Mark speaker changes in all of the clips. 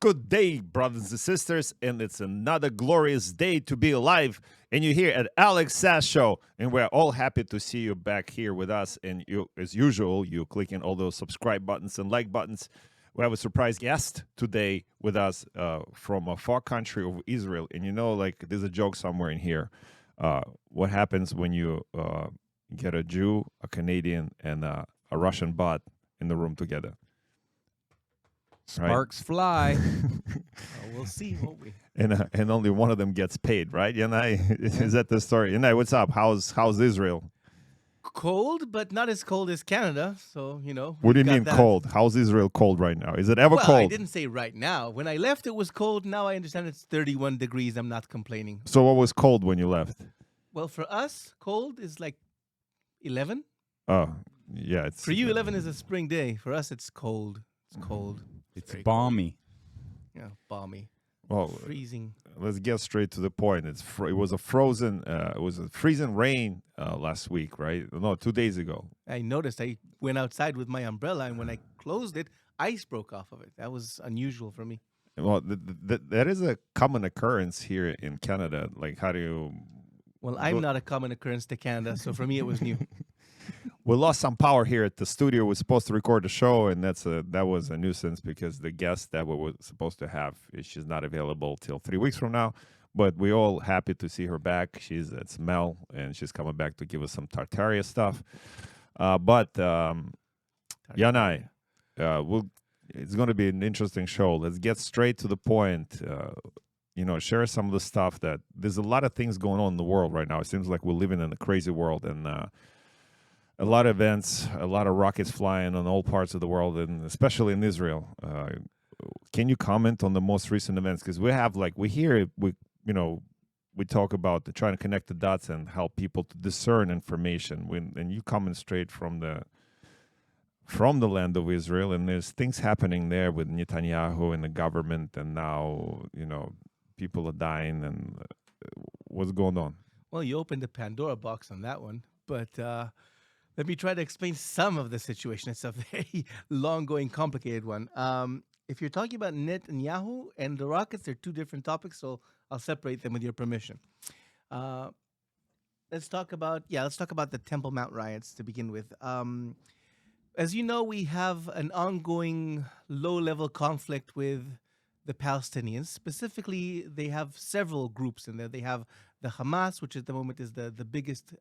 Speaker 1: Good day, brothers and sisters, and it's another glorious day to be alive. And you're here at Saz Show, and we're all happy to see you back here with us. And you, as usual, you clicking all those subscribe buttons and like buttons. We have a surprise guest today with us from a far country of Israel. And you know, like there's a joke somewhere in here. What happens when you get a Jew, a Canadian, and a Russian bot in the room together?
Speaker 2: Sparks fly. We'll see, won't we?
Speaker 1: And only one of them gets paid, right? Ianai, is that the story? Ianai, what's up? How's Israel?
Speaker 2: Cold, but not as cold as Canada. So,
Speaker 1: What do you
Speaker 2: we've got
Speaker 1: mean
Speaker 2: that.
Speaker 1: cold? How's Israel cold right now? Is it ever
Speaker 2: Well, I
Speaker 1: cold?
Speaker 2: didn't say right now. When I left, it was cold. Now I understand it's 31 degrees. I'm not complaining.
Speaker 1: So what was cold when you left?
Speaker 2: Well, for us, cold is like 11.
Speaker 1: Oh, yeah. It's
Speaker 2: For you, 11 is a spring day. For us, it's cold. It's cold.
Speaker 3: It's
Speaker 2: very
Speaker 3: balmy.
Speaker 2: Yeah, balmy,
Speaker 1: well.
Speaker 2: freezing.
Speaker 1: Let's get straight to the point. It was a freezing rain last week, right? No, 2 days ago.
Speaker 2: I noticed I went outside with my umbrella, and when I closed it, ice broke off of it. That was unusual for me.
Speaker 1: Well, that is a common occurrence here in Canada. Like, how do you?
Speaker 2: Well, I'm not a common occurrence to Canada, so for me, it was new.
Speaker 1: We lost some power here at the studio. We're supposed to record the show, and that was a nuisance because the guest that we were supposed to have, she's not available till 3 weeks from now. But we're all happy to see her back. It's Mel, and she's coming back to give us some Tartaria stuff. Ianai, it's going to be an interesting show. Let's get straight to the point. Share some of the stuff that there's a lot of things going on in the world right now. It seems like we're living in a crazy world, and a lot of events, a lot of rockets flying on all parts of the world, and especially in Israel. Can you comment on the most recent events? Because we talk about trying to connect the dots and help people to discern information. And you coming straight from the land of Israel, and there's things happening there with Netanyahu and the government, and now people are dying, and what's going on?
Speaker 2: Well, you opened the Pandora box on that one, but let me try to explain some of the situation. It's a very long-going, complicated one. If you're talking about Netanyahu and the rockets, they're two different topics, so I'll separate them with your permission. Let's talk about the Temple Mount riots to begin with. As you know, we have an ongoing low-level conflict with the Palestinians. Specifically, they have several groups in there. They have the Hamas, which at the moment is the biggest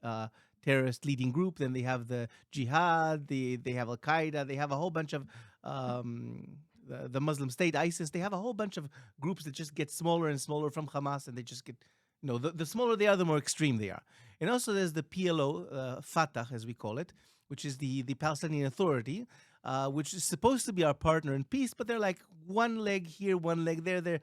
Speaker 2: terrorist leading group. Then they have the Jihad, they have Al-Qaeda, they have a whole bunch of the Muslim State, ISIS. They have a whole bunch of groups that just get smaller and smaller from Hamas, and they just get, the smaller they are, the more extreme they are. And also there's the PLO, Fatah, as we call it, which is the Palestinian Authority, which is supposed to be our partner in peace, but they're like one leg here, one leg there.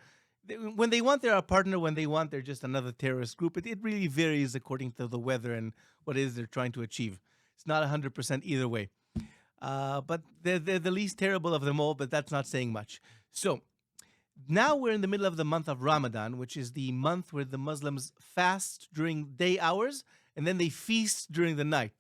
Speaker 2: When they want, they're our partner. When they want, they're just another terrorist group. It really varies according to the weather and what it is they're trying to achieve. It's not 100% either way. But they're the least terrible of them all, but that's not saying much. So now we're in the middle of the month of Ramadan, which is the month where the Muslims fast during day hours, and then they feast during the night.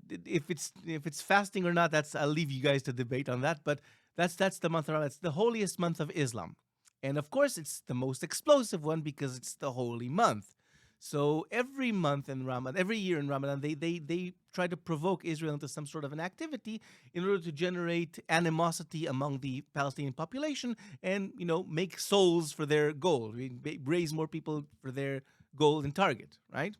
Speaker 2: If it's fasting or not, I'll leave you guys to debate on that. But that's the month of Ramadan. It's the holiest month of Islam. And of course, it's the most explosive one because it's the holy month. So every month in Ramadan, every year in Ramadan, they try to provoke Israel into some sort of an activity in order to generate animosity among the Palestinian population and, make souls for their goal, raise more people for their goal and target, right?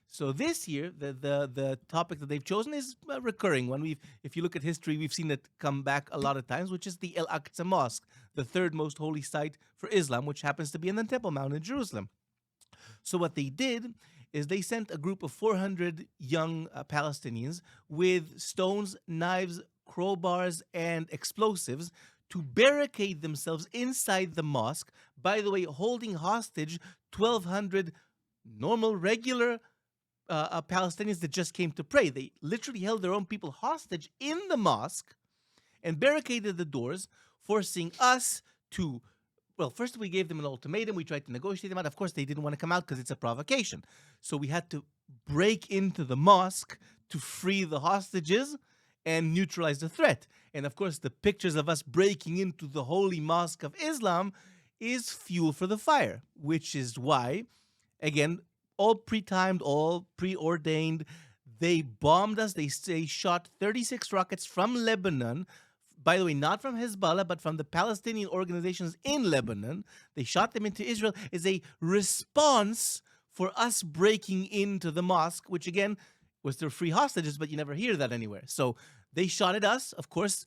Speaker 2: So this year, the topic that they've chosen is a recurring one. If you look at history, we've seen it come back a lot of times, which is the Al-Aqsa Mosque, the third most holy site for Islam, which happens to be in the Temple Mount in Jerusalem. So what they did is they sent a group of 400 young Palestinians with stones, knives, crowbars, and explosives to barricade themselves inside the mosque, by the way, holding hostage 1,200 normal, regular Palestinians that just came to pray. They literally held their own people hostage in the mosque and barricaded the doors, forcing us to, first we gave them an ultimatum. We tried to negotiate them out. Of course, they didn't want to come out because it's a provocation. So we had to break into the mosque to free the hostages and neutralize the threat. And of course, the pictures of us breaking into the holy mosque of Islam is fuel for the fire, which is why, again, all pre-timed, all preordained, they bombed us. They shot 36 rockets from Lebanon. By the way, not from Hezbollah, but from the Palestinian organizations in Lebanon. They shot them into Israel as a response for us breaking into the mosque, which again was their free hostages, but you never hear that anywhere. So they shot at us. Of course,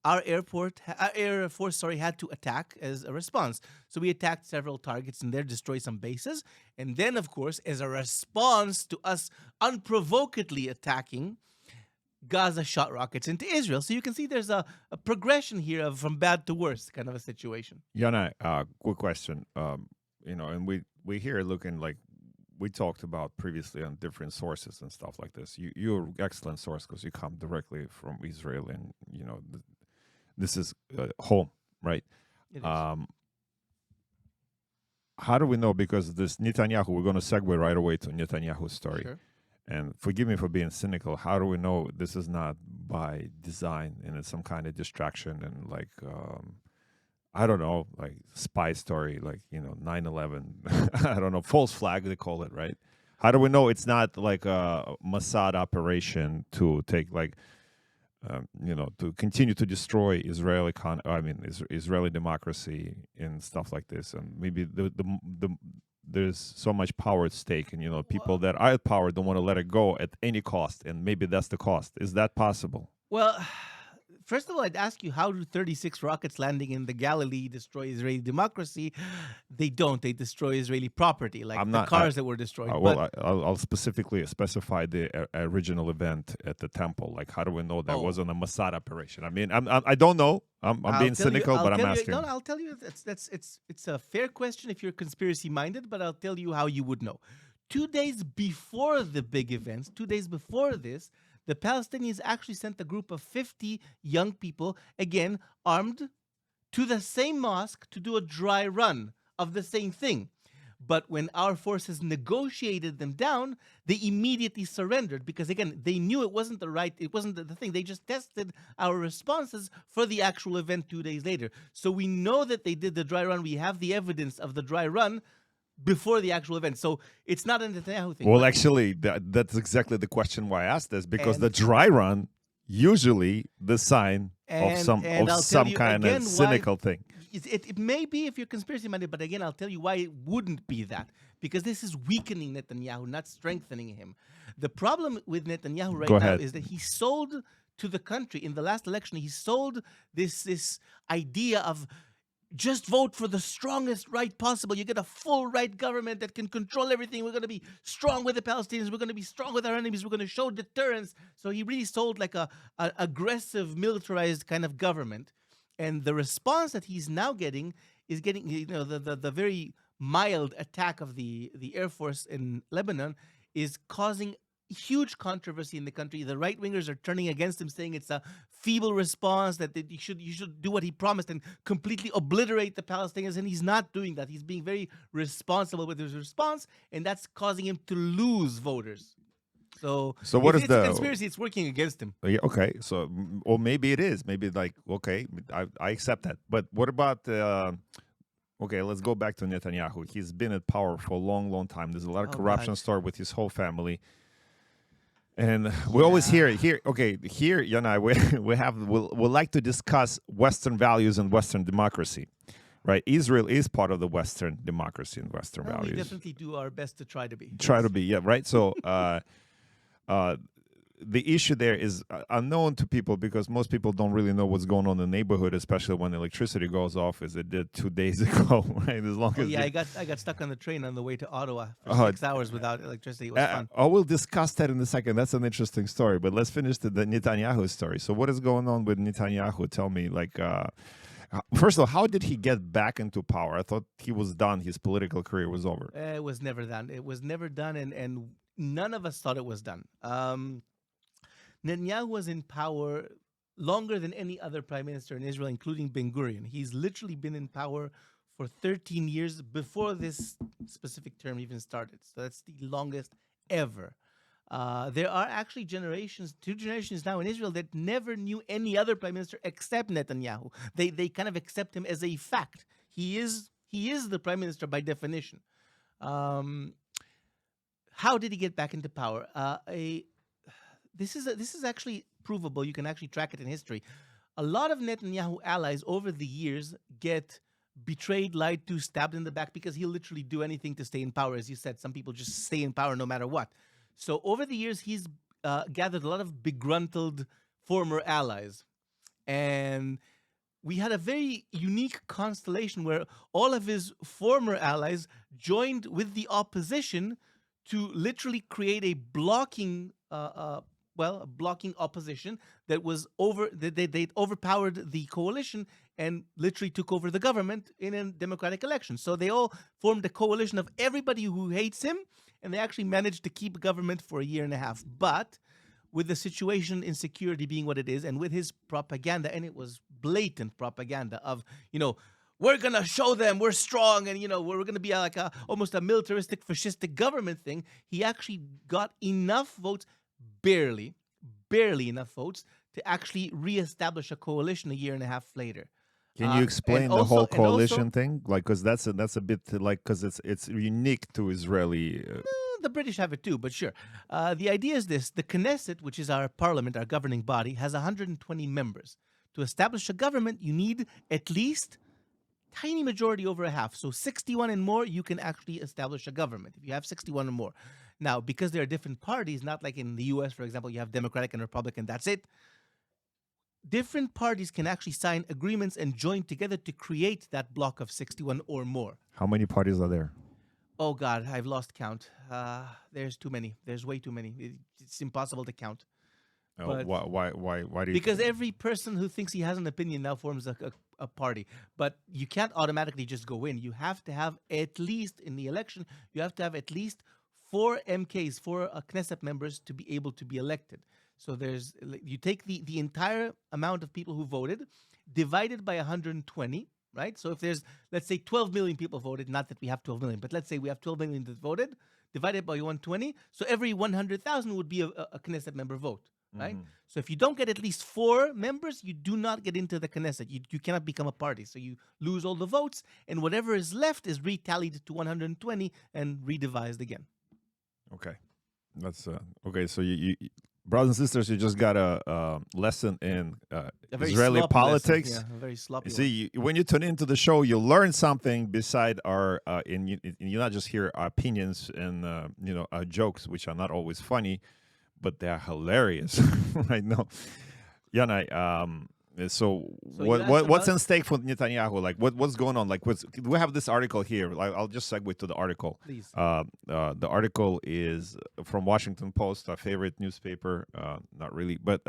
Speaker 2: our Air Force had to attack as a response. So we attacked several targets in there, destroyed some bases. And then, of course, as a response to us unprovokedly attacking, Gaza shot rockets into Israel. So you can see there's a progression here of from bad to worse kind of a situation.
Speaker 1: Yana, quick question. And we here looking like we talked about previously on different sources and stuff like this. You're an excellent source because you come directly from Israel, and this is home, right?
Speaker 2: It is.
Speaker 1: How do we know? Because this Netanyahu, we're going to segue right away to Netanyahu's story.
Speaker 2: Sure.
Speaker 1: And forgive me for being cynical. How do we know this is not by design and it's some kind of distraction and like, I don't know, like spy story, like, 9/11, I don't know, false flag, they call it, right? How do we know it's not like a Mossad operation to take like, to continue to destroy Israeli democracy and stuff like this? And maybe there's so much power at stake, and people that are at power don't want to let it go at any cost, and maybe that's the cost. Is that possible?
Speaker 2: Well, first of all, I'd ask you, how do 36 rockets landing in the Galilee destroy Israeli democracy? They don't. They destroy Israeli property, like cars that were destroyed.
Speaker 1: I'll specifically specify the original event at the temple. Like, how do we know that wasn't a Mossad operation? I mean, I don't know. I'm being cynical, but I'm asking.
Speaker 2: No, I'll tell you. It's a fair question if you're conspiracy minded, but I'll tell you how you would know. 2 days before the big events, 2 days before this, the Palestinians actually sent a group of 50 young people, again, armed, to the same mosque to do a dry run of the same thing. But when our forces negotiated them down, they immediately surrendered because, again, they knew it wasn't the thing. They just tested our responses for the actual event 2 days later. So we know that they did the dry run. We have the evidence of the dry run before the actual event. So it's not a Netanyahu thing.
Speaker 1: Well, actually, that's exactly the question why I asked this, because the dry run, usually the sign of some kind of cynical thing.
Speaker 2: It may be if you're conspiracy minded, but again, I'll tell you why it wouldn't be that. Because this is weakening Netanyahu, not strengthening him. The problem with Netanyahu right now is that he sold to the country, in the last election, he sold this idea of just vote for the strongest right possible. You get a full right government that can control everything. We're going to be strong with the Palestinians. We're going to be strong with our enemies. We're going to show deterrence. So he really sold like a aggressive, militarized kind of government. And the response that he's now getting is the very mild attack of the Air Force in Lebanon is causing huge controversy in the country. The right-wingers are turning against him, saying it's a feeble response, that you should do what he promised and completely obliterate the Palestinians, and he's not doing that. He's being very responsible with his response, and that's causing him to lose voters. So what is the conspiracy? It's working against him.
Speaker 1: Yeah, okay, so or maybe it is. Maybe like, okay, I accept that. But what about okay, let's go back to Netanyahu. He's been at power for a long, long time. There's a lot of corruption story with his whole family. And we always hear, Ianai, we like to discuss Western values and Western democracy, right? Israel is part of the Western democracy and Western values.
Speaker 2: We definitely do our best to try to be.
Speaker 1: Yeah, right? So the issue there is unknown to people because most people don't really know what's going on in the neighborhood, especially when electricity goes off, as it did 2 days ago, right? As long as
Speaker 2: I got stuck on the train on the way to Ottawa for 6 hours without electricity. It was fun.
Speaker 1: I will discuss that in a second. That's an interesting story. But let's finish the Netanyahu story. So what is going on with Netanyahu? Tell me, like, first of all, how did he get back into power? I thought he was done. His political career was over.
Speaker 2: It was never done. It was never done, and none of us thought it was done. Netanyahu was in power longer than any other prime minister in Israel, including Ben-Gurion. He's literally been in power for 13 years before this specific term even started. So that's the longest ever. There are actually two generations now in Israel that never knew any other prime minister except Netanyahu. They kind of accept him as a fact. He is the prime minister by definition. Um, how did he get back into power? This is actually provable. You can actually track it in history. A lot of Netanyahu allies over the years get betrayed, lied to, stabbed in the back because he'll literally do anything to stay in power. As you said, some people just stay in power no matter what. So over the years, he's gathered a lot of begruntled former allies. And we had a very unique constellation where all of his former allies joined with the opposition to literally create a blocking opposition that was they'd overpowered the coalition and literally took over the government in a democratic election. So they all formed a coalition of everybody who hates him, and they actually managed to keep government for a year and a half. But with the situation insecurity being what it is, and with his propaganda, and it was blatant propaganda of, we're going to show them we're strong and, we're going to be like almost a militaristic, fascistic government thing, he actually got enough votes, barely enough votes, to actually reestablish a coalition a year and a half later.
Speaker 1: Can you explain the whole coalition thing? Like, because that's a bit like, because it's unique to Israeli.
Speaker 2: The British have it too, but sure. The idea is this: the Knesset, which is our parliament, our governing body, has 120 members. To establish a government, you need at least tiny majority over a half. So 61 and more, you can actually establish a government if you have 61 or more. Now, because there are different parties, not like in the U.S., for example, you have Democratic and Republican, that's it. Different parties can actually sign agreements and join together to create that block of 61 or more.
Speaker 1: How many parties are there?
Speaker 2: Oh, God, I've lost count. There's too many. There's way too many. It's impossible to count.
Speaker 1: Why do you?
Speaker 2: Because every person who thinks he has an opinion now forms a party. But you can't automatically just go in. You have to have at least, in the election, you have to have at least 4 MKs, 4 Knesset members to be able to be elected. So you take the entire amount of people who voted, divided by 120, right? So if there's, let's say, 12 million people voted, not that we have 12 million, but let's say we have 12 million that voted, divided by 120, so every 100,000 would be a Knesset member vote, right? Mm-hmm. So if you don't get at least 4 members, you do not get into the Knesset. You cannot become a party. So you lose all the votes, and whatever is left is retallied to 120 and redevised again.
Speaker 1: Okay. That's okay. So you brothers and sisters, you just got a lesson in Israeli politics.
Speaker 2: Lesson. Yeah, a very sloppy.
Speaker 1: See, when you tune into the show, you learn something beside our you not just hear our opinions and our jokes, which are not always funny, but they are hilarious. Right now, Ianai, so what's in stake for Netanyahu? Like what's going on? Like we have this article here. Like, I'll just segue to the article.
Speaker 2: Please.
Speaker 1: The article is from Washington Post, our favorite newspaper. Not really, but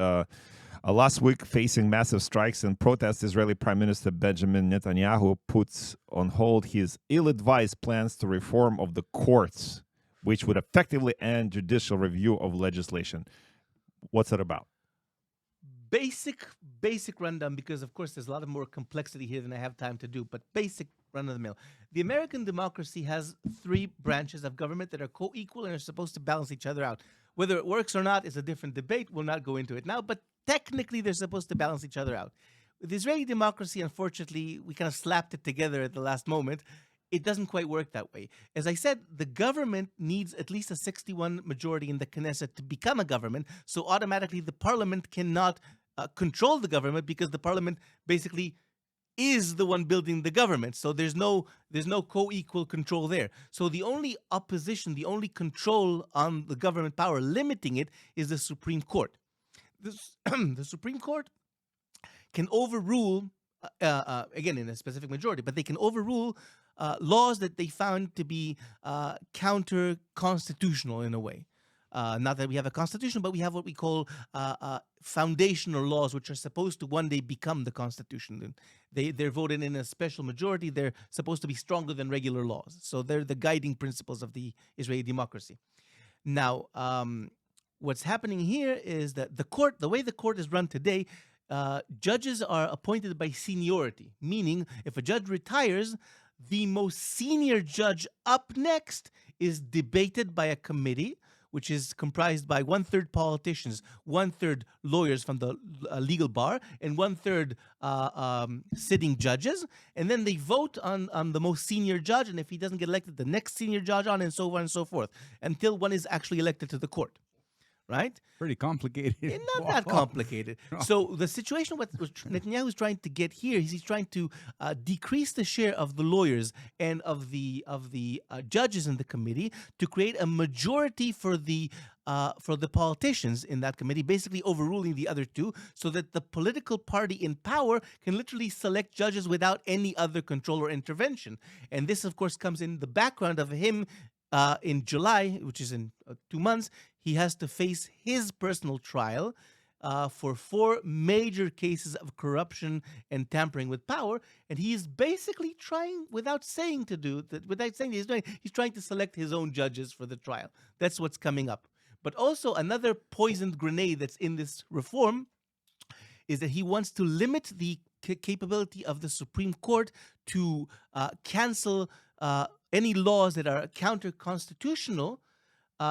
Speaker 1: last week, facing massive strikes and protests, Israeli Prime Minister Benjamin Netanyahu puts on hold his ill-advised plans to reform of the courts, which would effectively end judicial review of legislation. What's it about?
Speaker 2: Basic rundown, because of course there's a lot of more complexity here than I have time to do, but basic run of the mill. The American democracy has 3 branches of government that are co-equal and are supposed to balance each other out. Whether it works or not is a different debate. We'll not go into it now, but technically they're supposed to balance each other out. With Israeli democracy, unfortunately, we kind of slapped it together at the last moment. It doesn't quite work that way. As I said, the government needs at least a 61 majority in the Knesset to become a government, so automatically the parliament cannot control the government, because the parliament basically is the one building the government. So there's no co-equal control there. So the only opposition, the only control on the government power, limiting it, is the Supreme Court. The Supreme Court can overrule, again, in a specific majority, but they can overrule laws that they found to be counter-constitutional in a way. Not that we have a constitution, but we have what we call foundational laws, which are supposed to one day become the constitution. They're voted in a special majority. They're supposed to be stronger than regular laws. So they're the guiding principles of the Israeli democracy. Now, what's happening here is that the way the court is run today, judges are appointed by seniority, meaning if a judge retires, the most senior judge up next is debated by a committee, which is comprised by 1/3 politicians, 1/3 lawyers from the legal bar, and 1/3 sitting judges. And then they vote on the most senior judge, and if he doesn't get elected, the next senior judge on, and so on and so forth, until one is actually elected to the court. Right?
Speaker 3: Pretty complicated.
Speaker 2: Not that complicated. So the situation what Netanyahu is trying to get here is he's trying to decrease the share of the lawyers and of the judges in the committee to create a majority for the politicians in that committee, basically overruling the other two, so that the political party in power can literally select judges without any other control or intervention. And this, of course, comes in the background of him in July, which is in 2 months. He has to face his personal trial for 4 major cases of corruption and tampering with power, and he is basically trying, without saying he's doing, he's trying to select his own judges for the trial. That's what's coming up. But also another poisoned grenade that's in this reform is that he wants to limit the capability of the Supreme Court to cancel any laws that are counter-constitutional.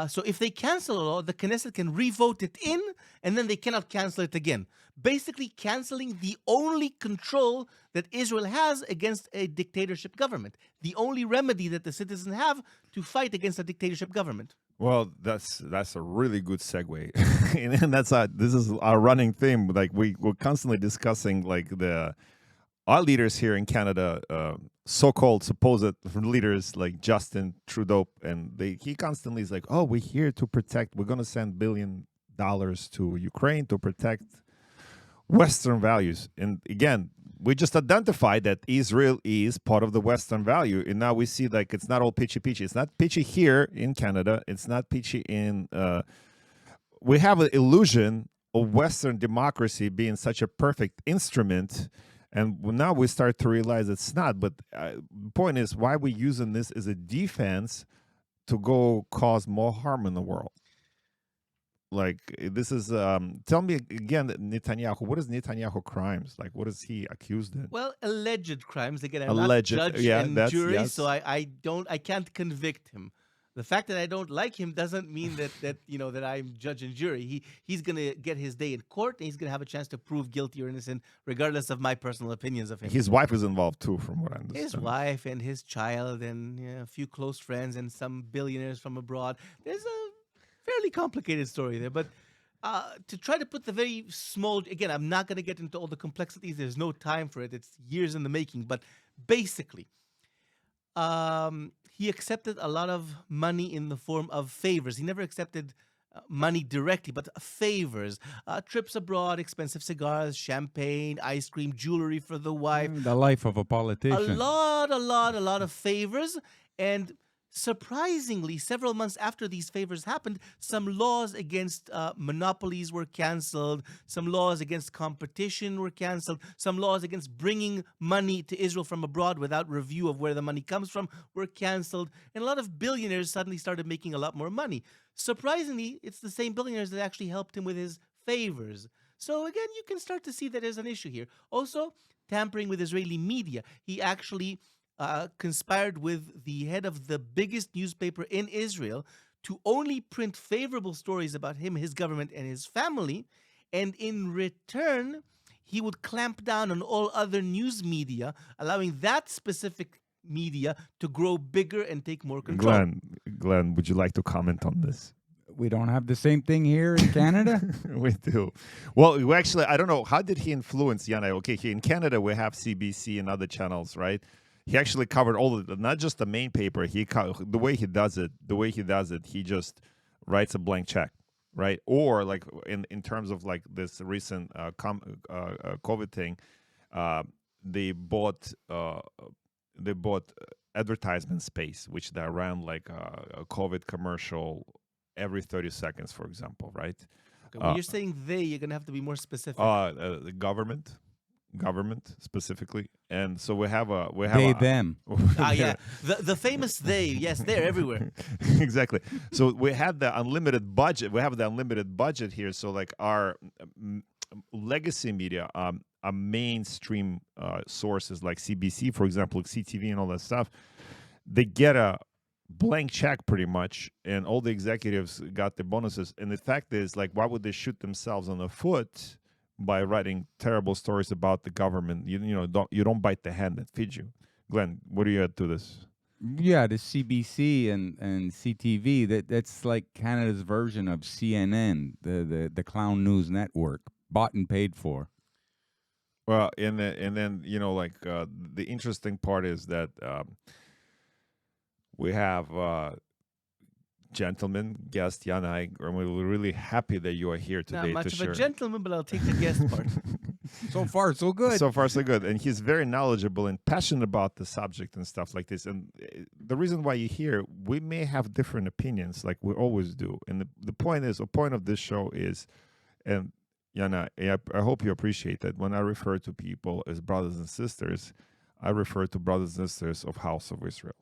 Speaker 2: So if they cancel a law, the Knesset can revote it in, and then they cannot cancel it again. Basically canceling the only control that Israel has against a dictatorship government. The only remedy that the citizens have to fight against a dictatorship government.
Speaker 1: Well, that's a really good segue, and this is our running theme. Like we're constantly discussing like our leaders here in Canada, so-called supposed leaders like Justin Trudeau, and he constantly is like, "Oh, we're here to protect. We're going to send $1 billion to Ukraine to protect Western values." And again, we just identified that Israel is part of the Western value, and now we see like it's not all peachy. It's not peachy here in Canada. It's not peachy in. We have an illusion of Western democracy being such a perfect instrument. And now we start to realize it's not. But the point is, why are we using this as a defense to go cause more harm in the world? Like, this is, tell me again, Netanyahu, what is Netanyahu crimes? Like, what is he accused in?
Speaker 2: Well, alleged crimes. Again, I'm
Speaker 1: Alleged,
Speaker 2: not judge
Speaker 1: yeah,
Speaker 2: and
Speaker 1: that's-
Speaker 2: jury,
Speaker 1: yes.
Speaker 2: so I can't convict him. The fact that I don't like him doesn't mean that I'm judge and jury. He's gonna get his day in court, and he's gonna have a chance to prove guilty or innocent, regardless of my personal opinions of him.
Speaker 1: His wife is involved too, from what I understand.
Speaker 2: His wife and his child and a few close friends and some billionaires from abroad. There's a fairly complicated story there, but to try to put the very small, again, I'm not going to get into all the complexities. There's no time for it. It's years in the making. But basically, he accepted a lot of money in the form of favors. He never accepted money directly, but favors, trips abroad, expensive cigars, champagne, ice cream, jewelry for the wife.
Speaker 3: The life of a politician.
Speaker 2: A lot of favors. And surprisingly, several months after these favors happened, some laws against monopolies were canceled. Some laws against competition were canceled. Some laws against bringing money to Israel from abroad without review of where the money comes from were canceled. And a lot of billionaires suddenly started making a lot more money. Surprisingly, it's the same billionaires that actually helped him with his favors. So again, you can start to see that there's an issue here. Also, tampering with Israeli media. He actually conspired with the head of the biggest newspaper in Israel to only print favorable stories about him, his government, and his family. And in return, he would clamp down on all other news media, allowing that specific media to grow bigger and take more control.
Speaker 1: Glenn, would you like to comment on this?
Speaker 3: We don't have the same thing here in Canada?
Speaker 1: We do. Well, we actually, I don't know. How did he influence Ianai? Okay, here in Canada, we have CBC and other channels, right? He actually covered all of it, not just the main paper. The way he does it, he just writes a blank check, right? Or like in terms of like this recent COVID thing, they bought advertisement space, which they ran like a COVID commercial every 30 seconds, for example, right?
Speaker 2: Okay, when you're saying you're going to have to be more specific.
Speaker 1: The government specifically, and so we have
Speaker 3: them.
Speaker 2: Yeah, the famous they. Yes, they're everywhere.
Speaker 1: Exactly. So we have the unlimited budget. We have the unlimited budget here. So like our legacy media, our mainstream sources like CBC, for example, like CTV and all that stuff, they get a blank check pretty much, and all the executives got the bonuses. And the fact is, like, why would they shoot themselves on the foot by writing terrible stories about the government? You don't bite the hand that feeds you. Glenn, what do you add to this?
Speaker 3: Yeah, the CBC and CTV, that's like Canada's version of CNN, the clown news network, bought and paid for.
Speaker 1: Well, and then the interesting part is that we have gentleman guest Ianai, and we're really happy that you are here today.
Speaker 2: Not much
Speaker 1: to
Speaker 2: of
Speaker 1: share.
Speaker 2: a gentleman, but I'll take the guest part.
Speaker 3: So far, so good.
Speaker 1: So far, so good. And he's very knowledgeable and passionate about the subject and stuff like this. And the reason why you're here, we may have different opinions, like we always do. And the point of this show is, and Yana, I hope you appreciate that when I refer to people as brothers and sisters, I refer to brothers and sisters of House of Israel.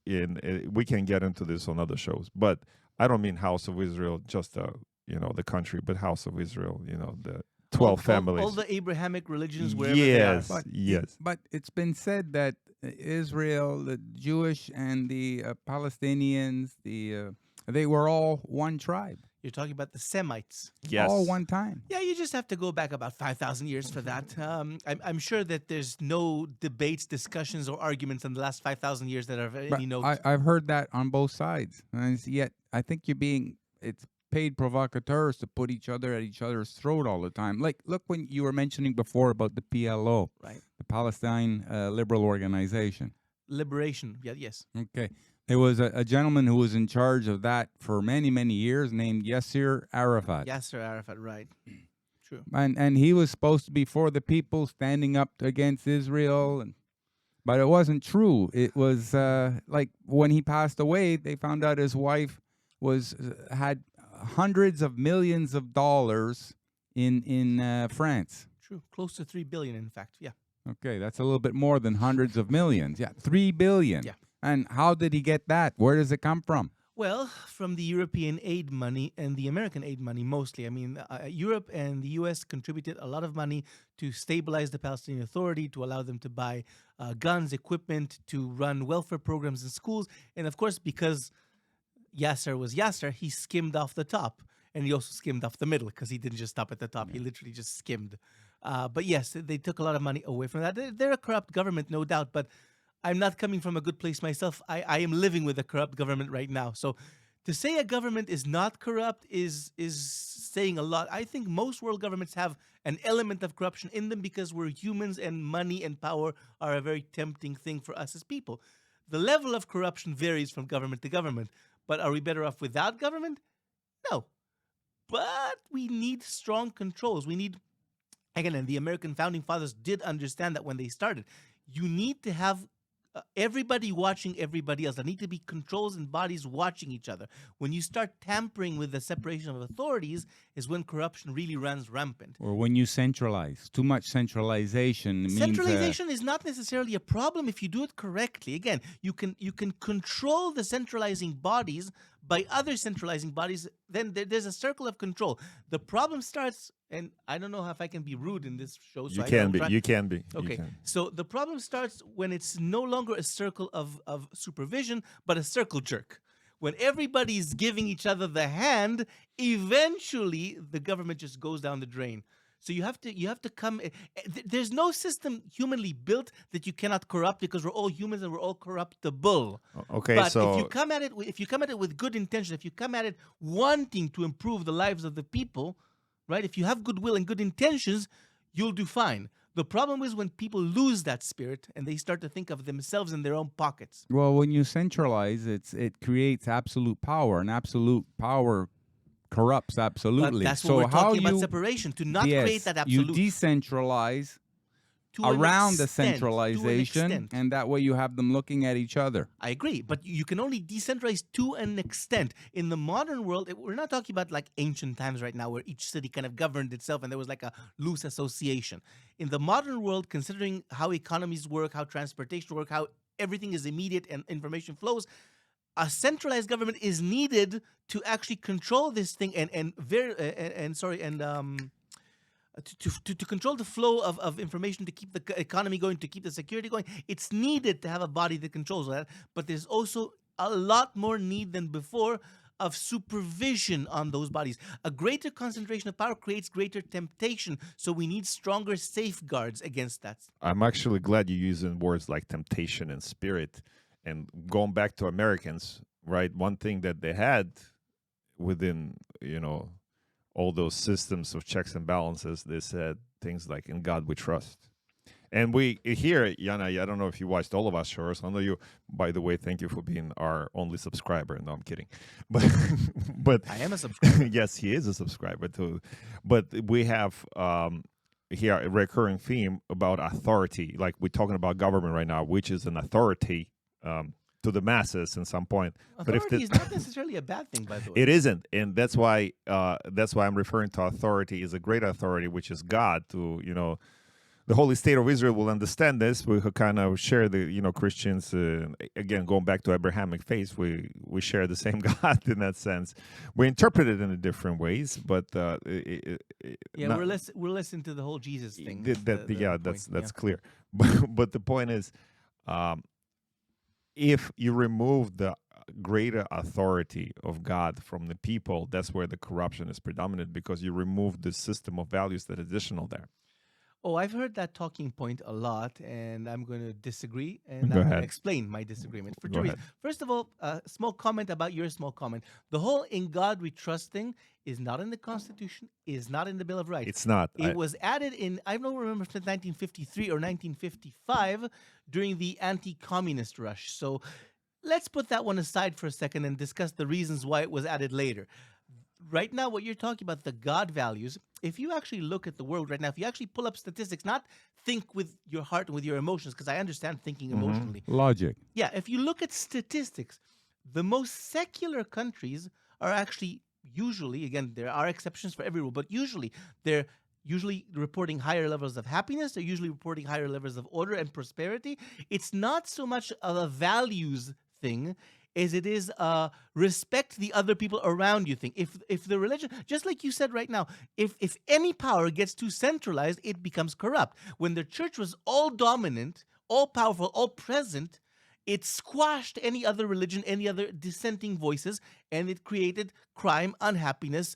Speaker 1: We can get into this on other shows, but I don't mean House of Israel, just the country, but House of Israel, the 12 families.
Speaker 2: All the Abrahamic religions, wherever they are.
Speaker 1: Yes.
Speaker 3: But it's been said that Israel, the Jewish and the Palestinians, they were all one tribe.
Speaker 2: You're talking about the Semites.
Speaker 1: Yes.
Speaker 3: All one time.
Speaker 2: Yeah, you just have to go back about 5,000 years for that. I'm sure that there's no debates, discussions, or arguments in the last 5,000 years that are of any note.
Speaker 3: I've heard that on both sides. And yet, I think it's paid provocateurs to put each other at each other's throat all the time. Like, look, when you were mentioning before about the PLO,
Speaker 2: right?
Speaker 3: The Palestine Liberal Organization.
Speaker 2: Liberation, yeah, yes.
Speaker 3: Okay. There was a gentleman who was in charge of that for many, many years named Yasser Arafat.
Speaker 2: Yasser Arafat, right. True.
Speaker 3: And he was supposed to be for the people, standing up against Israel. But it wasn't true. It was like when he passed away, they found out his wife had hundreds of millions of dollars in France.
Speaker 2: True. Close to 3 billion, in fact. Yeah.
Speaker 3: Okay, that's a little bit more than hundreds of millions. Yeah, 3 billion.
Speaker 2: Yeah.
Speaker 3: And how did he get that? Where does it come from?
Speaker 2: Well, from the European aid money and the American aid money mostly. I mean, Europe and the U.S. contributed a lot of money to stabilize the Palestinian Authority, to allow them to buy guns, equipment, to run welfare programs in schools. And of course, because Yasser was Yasser, he skimmed off the top. And he also skimmed off the middle because he didn't just stop at the top. He literally just skimmed. But yes, they took a lot of money away from that. They're a corrupt government, no doubt. But I'm not coming from a good place myself. I am living with a corrupt government right now. So to say a government is not corrupt is saying a lot. I think most world governments have an element of corruption in them because we're humans and money and power are a very tempting thing for us as people. The level of corruption varies from government to government. But are we better off without government? No. But we need strong controls. We need, again, and the American founding fathers did understand that when they started. You need to have everybody watching everybody else. There need to be controls and bodies watching each other. When you start tampering with the separation of authorities is when corruption really runs rampant.
Speaker 3: Or when you centralize. Too much centralization means...
Speaker 2: Centralization is not necessarily a problem if you do it correctly. Again, you can control the centralizing bodies by other centralizing bodies. Then there's a circle of control. The problem starts, and I don't know if I can be rude in this show. So
Speaker 1: You can be.
Speaker 2: Okay, so the problem starts when it's no longer a circle of supervision, but a circle jerk. When everybody's giving each other the hand, eventually the government just goes down the drain. So you have to come. There's no system humanly built that you cannot corrupt because we're all humans and we're all corruptible.
Speaker 1: Okay,
Speaker 2: but
Speaker 1: so
Speaker 2: if you come at it with good intention, if you come at it wanting to improve the lives of the people, right? If you have goodwill and good intentions, you'll do fine. The problem is when people lose that spirit and they start to think of themselves in their own pockets.
Speaker 3: Well, when you centralize, it creates absolute power, and absolute power corrupts absolutely.
Speaker 2: But that's what
Speaker 3: so
Speaker 2: we're
Speaker 3: how
Speaker 2: talking about
Speaker 3: you,
Speaker 2: separation, to not
Speaker 3: yes,
Speaker 2: create that absolute.
Speaker 3: You decentralize
Speaker 2: to an
Speaker 3: around the
Speaker 2: extent, to an
Speaker 3: centralization,
Speaker 2: extent.
Speaker 3: and that way you have them looking at each other.
Speaker 2: I agree, but you can only decentralize to an extent. In the modern world, we're not talking about like ancient times right now where each city kind of governed itself and there was like a loose association. In the modern world, considering how economies work, how transportation work, how everything is immediate and information flows, a centralized government is needed to actually control this thing to control the flow of information, to keep the economy going, to keep the security going. It's needed to have a body that controls that. But there's also a lot more need than before of supervision on those bodies. A greater concentration of power creates greater temptation, so we need stronger safeguards against that.
Speaker 1: I'm actually glad you're using words like temptation and spirit. And going back to Americans, right? One thing that they had within, all those systems of checks and balances, they said things like, "In God we trust." And we here, Ianai, I don't know if you watched all of our shows. I know you, by the way, thank you for being our only subscriber. No, I'm kidding. But
Speaker 2: I am a subscriber.
Speaker 1: yes, he is a subscriber too. But we have here a recurring theme about authority. Like we're talking about government right now, which is an authority to the masses at some point.
Speaker 2: Authority is not necessarily a bad thing, by the way.
Speaker 1: It isn't, and that's why I'm referring to authority as a great authority, which is God. The Holy State of Israel will understand this. We kind of share the, Christians, again, going back to Abrahamic faith, we share the same God in that sense. We interpret it in a different ways, but
Speaker 2: we're less into the whole Jesus thing.
Speaker 1: That's clear. But the point is, if you remove the greater authority of God from the people, that's where the corruption is predominant, because you remove the system of values that is additional there.
Speaker 2: Oh, I've heard that talking point a lot, and I'm going to disagree, and
Speaker 1: Go
Speaker 2: I'm going
Speaker 1: ahead.
Speaker 2: to explain my disagreement for
Speaker 1: Go
Speaker 2: two reasons.
Speaker 1: ahead.
Speaker 2: First of all, a small comment about your small comment. The whole "in God we trust" thing is not in the Constitution, is not in the Bill of Rights.
Speaker 1: It's not.
Speaker 2: It was added in, I don't remember if it's 1953 or 1955 during the anti-communist rush. So let's put that one aside for a second and discuss the reasons why it was added later. Right now, what you're talking about, the God values, if you actually look at the world right now, if you actually pull up statistics, not think with your heart and with your emotions, because I understand thinking emotionally.
Speaker 3: Logic.
Speaker 2: Yeah, if you look at statistics, the most secular countries are actually usually, again, there are exceptions for every rule, but they're usually reporting higher levels of happiness. They're usually reporting higher levels of order and prosperity. It's not so much of a values thing as it is respect the other people around you thing. If the religion, just like you said right now, if any power gets too centralized, it becomes corrupt. When the church was all dominant, all powerful, all present, it squashed any other religion, any other dissenting voices, and it created crime, unhappiness,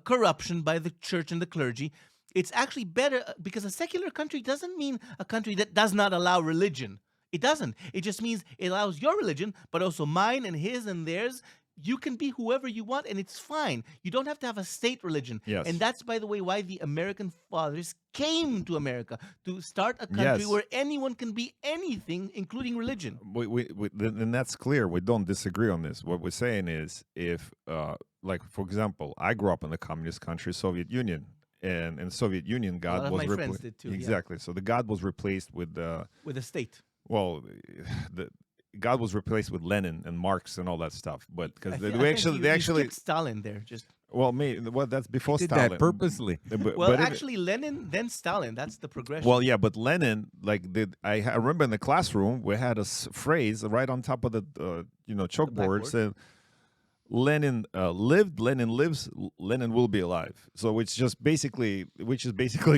Speaker 2: corruption by the church and the clergy. It's actually better because a secular country doesn't mean a country that does not allow religion. It doesn't. It just means it allows your religion, but also mine and his and theirs. You can be whoever you want, and it's fine. You don't have to have a state religion.
Speaker 1: Yes.
Speaker 2: And that's, by the way, why the American fathers came to America, to start a country
Speaker 1: Yes.
Speaker 2: where anyone can be anything, including religion.
Speaker 1: And that's clear. We don't disagree on this. What we're saying is, if, like, for example, I grew up in the communist country, Soviet Union, and in Soviet Union, God
Speaker 2: lot of
Speaker 1: was
Speaker 2: my friends did too, yeah.
Speaker 1: Exactly. So the God was replaced with
Speaker 2: With a state.
Speaker 1: well, God was replaced with Lenin and Marx and all that stuff. But because
Speaker 2: I think you skipped Stalin there. Just
Speaker 1: that's before
Speaker 3: Did
Speaker 1: Stalin.
Speaker 3: that purposely.
Speaker 2: well, actually, Lenin, then Stalin. That's the progression.
Speaker 1: Well, yeah, but Lenin, I remember in the classroom we had a phrase right on top of the chalkboard
Speaker 2: blackboard.
Speaker 1: said, "Lenin lived, Lenin lives, Lenin will be alive." So which is basically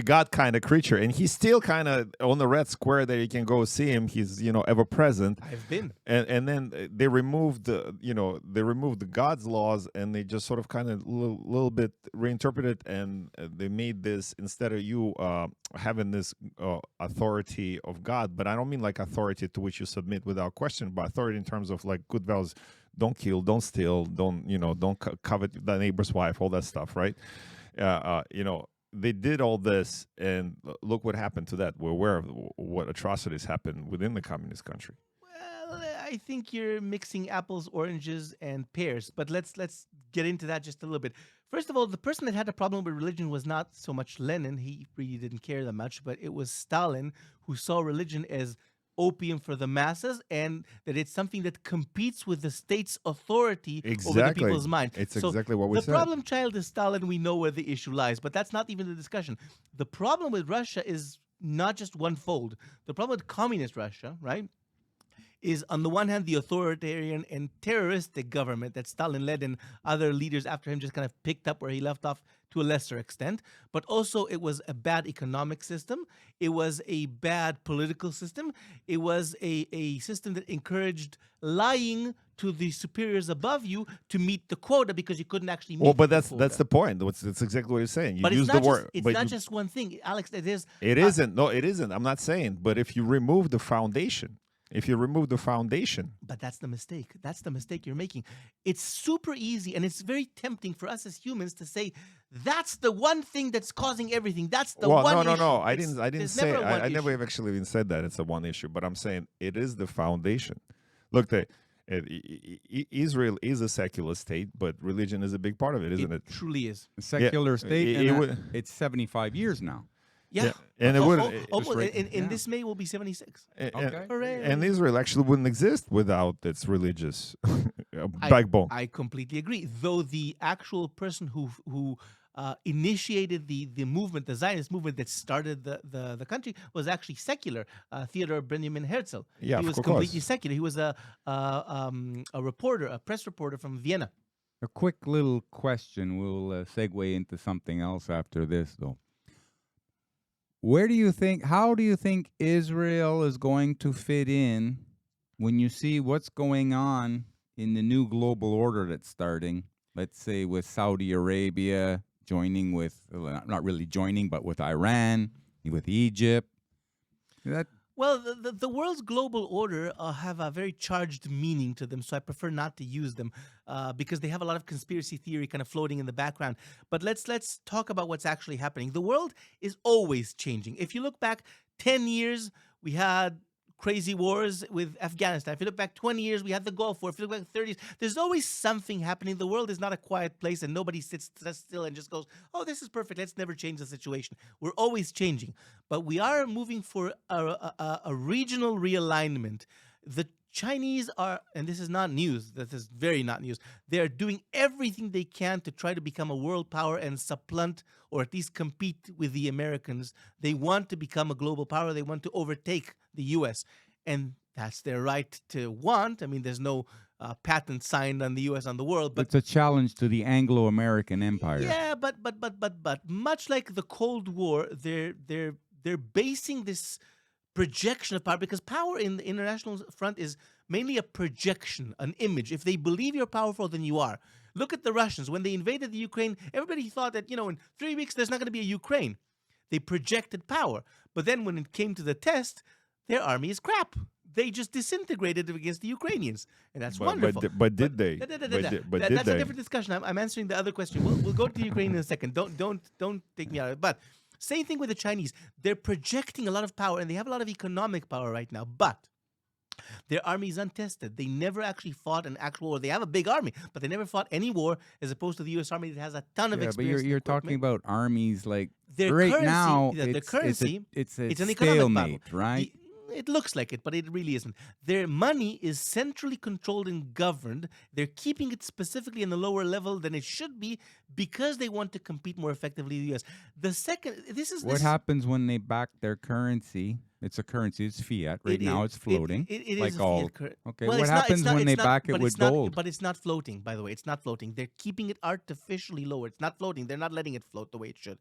Speaker 1: God kind of creature, and he's still kind of on the red square that you can go see him. He's ever present.
Speaker 2: I've been.
Speaker 1: And then they removed the God's laws, and they just sort of kind of little bit reinterpreted, and they made this, instead of you having this authority of God, but I don't mean like authority to which you submit without question, but authority in terms of like good values. Don't kill, don't steal, don't covet the neighbor's wife, all that stuff, right? They did all this, and look what happened to that. We're aware of what atrocities happened within the communist country.
Speaker 2: Well, I think you're mixing apples, oranges, and pears. But let's get into that just a little bit. First of all, the person that had a problem with religion was not so much Lenin. He really didn't care that much. But it was Stalin, who saw religion as opium for the masses, and that it's something that competes with the state's authority over the people's mind.
Speaker 1: It's exactly what we said.
Speaker 2: The problem child is Stalin. We know where the issue lies, but that's not even the discussion. The problem with Russia is not just one-fold. The problem with communist Russia, right, is on the one hand the authoritarian and terroristic government that Stalin led and other leaders after him just kind of picked up where he left off to a lesser extent, but also it was a bad economic system. It was a bad political system. It was a system that encouraged lying to the superiors above you to meet the quota because you couldn't actually meet
Speaker 1: Well, but
Speaker 2: the
Speaker 1: that's
Speaker 2: quota.
Speaker 1: the point. That's exactly what you're saying. You
Speaker 2: But
Speaker 1: use
Speaker 2: it's
Speaker 1: the
Speaker 2: not
Speaker 1: word.
Speaker 2: just, it's
Speaker 1: but
Speaker 2: not
Speaker 1: you-
Speaker 2: just one thing, Alex. It is.
Speaker 1: It isn't. No, it isn't. I'm not saying. But if you remove the foundation,
Speaker 2: But that's the mistake. That's the mistake you're making. It's super easy and it's very tempting for us as humans to say that's the one thing that's causing everything. That's the
Speaker 1: well,
Speaker 2: one
Speaker 1: no.
Speaker 2: issue.
Speaker 1: I didn't
Speaker 2: There's
Speaker 1: say.
Speaker 2: never a one
Speaker 1: I never
Speaker 2: issue.
Speaker 1: have actually even said that it's a one issue. But I'm saying it is the foundation. Look, Israel is a secular state, but religion is a big part of it, isn't it?
Speaker 2: Truly is.
Speaker 3: A secular state,
Speaker 1: it
Speaker 3: and
Speaker 1: would-
Speaker 3: it's 75 years now.
Speaker 2: Yeah.
Speaker 1: And it
Speaker 2: Oh,
Speaker 1: would.
Speaker 2: oh,
Speaker 1: it-
Speaker 2: almost,
Speaker 3: right-
Speaker 2: in
Speaker 3: yeah.
Speaker 2: this May will be 76.
Speaker 3: Okay.
Speaker 2: Hooray.
Speaker 1: And Israel actually wouldn't exist without its religious
Speaker 2: I-
Speaker 1: backbone.
Speaker 2: I completely agree. Though the actual person who initiated the movement, the Zionist movement that started the country, was actually secular. Theodor Benjamin Herzl.
Speaker 1: Yeah,
Speaker 2: he
Speaker 1: of
Speaker 2: was completely
Speaker 1: course.
Speaker 2: secular. He was a reporter, a press reporter from Vienna.
Speaker 3: A quick little question. We'll segue into something else after this, though. How do you think Israel is going to fit in when you see what's going on in the new global order that's starting? Let's say with Saudi Arabia joining with, not really joining, but with Iran, with Egypt.
Speaker 2: Well, the world's global order have a very charged meaning to them, so I prefer not to use them because they have a lot of conspiracy theory kind of floating in the background. But let's talk about what's actually happening. The world is always changing. If you look back 10 years, we had crazy wars with Afghanistan. If you look back 20 years, we had the Gulf War. If you look back 30 years, there's always something happening. The world is not a quiet place and nobody sits still and just goes, oh, this is perfect. Let's never change the situation. We're always changing. But we are moving for a regional realignment. The Chinese are, and this is not news, this is very not news, they're doing everything they can to try to become a world power and supplant or at least compete with the Americans. They want to become a global power. They want to overtake the U.S. And that's their right to want. I mean, there's no patent signed on the U.S. on the world. But
Speaker 3: It's a challenge to the Anglo-American Empire.
Speaker 2: yeah, but much like the Cold War, they're basing this projection of power, because power in the international front is mainly a projection, an image. If they believe you're powerful, then you are. Look at the Russians. When they invaded the Ukraine, everybody thought that, in 3 weeks, there's not going to be a Ukraine. They projected power. But then when it came to the test, their army is crap. They just disintegrated against the Ukrainians. And that's wonderful.
Speaker 1: But did they?
Speaker 2: That's
Speaker 1: did
Speaker 2: a
Speaker 1: they?
Speaker 2: different discussion. I'm answering the other question. We'll go to Ukraine in a second. Don't take me out of it. But same thing with the Chinese. They're projecting a lot of power, and they have a lot of economic power right now. But their army is untested. They never actually fought an actual war. They have a big army, but they never fought any war, as opposed to the U.S. Army that has a ton of
Speaker 3: Yeah, but
Speaker 2: experience.
Speaker 3: you're
Speaker 2: and
Speaker 3: talking
Speaker 2: equipment.
Speaker 3: about armies like
Speaker 2: Their
Speaker 3: right
Speaker 2: currency-
Speaker 3: now.
Speaker 2: yeah, the currency,
Speaker 3: it's
Speaker 2: it's an economic
Speaker 3: stalemate,
Speaker 2: battle.
Speaker 3: right?
Speaker 2: It looks like it, but it really isn't. Their money is centrally controlled and governed. They're keeping it specifically in the lower level than it should be because they want to compete more effectively with the U.S. The second,
Speaker 3: What happens when they back their currency? It's a currency. It's fiat. Right now, it's floating.
Speaker 2: It
Speaker 3: like
Speaker 2: is a
Speaker 3: all.
Speaker 2: fiat
Speaker 3: Okay.
Speaker 2: Well,
Speaker 3: What
Speaker 2: it's not-
Speaker 3: happens
Speaker 2: it's not-
Speaker 3: when they
Speaker 2: it's not-
Speaker 3: back it
Speaker 2: but
Speaker 3: with
Speaker 2: it's not-
Speaker 3: gold?
Speaker 2: But it's not floating, by the way. It's not floating. They're keeping it artificially lower. It's not floating. They're not letting it float the way it should.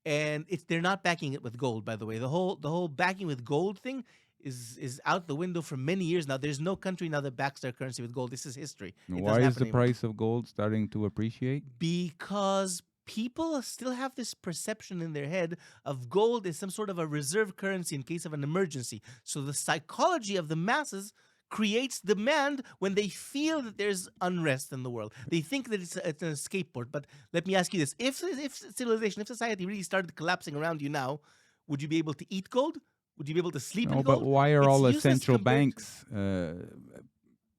Speaker 2: And they're not backing it with gold, by the way. The whole backing with gold thing is out the window for many years now. There's no country now that backs their currency with gold. This is history. It doesn't
Speaker 3: Why is
Speaker 2: happen
Speaker 3: the
Speaker 2: anymore.
Speaker 3: price of gold starting to appreciate?
Speaker 2: Because people still have this perception in their head of gold as some sort of a reserve currency in case of an emergency. So the psychology of the masses creates demand when they feel that there's unrest in the world. They think that it's an escape port. But let me ask you this. If civilization, if society really started collapsing around you now, would you be able to eat gold? Would you be able to sleep
Speaker 3: No,
Speaker 2: in
Speaker 3: but
Speaker 2: gold?
Speaker 3: why are
Speaker 2: It's
Speaker 3: all the
Speaker 2: useless
Speaker 3: central
Speaker 2: compared to-
Speaker 3: banks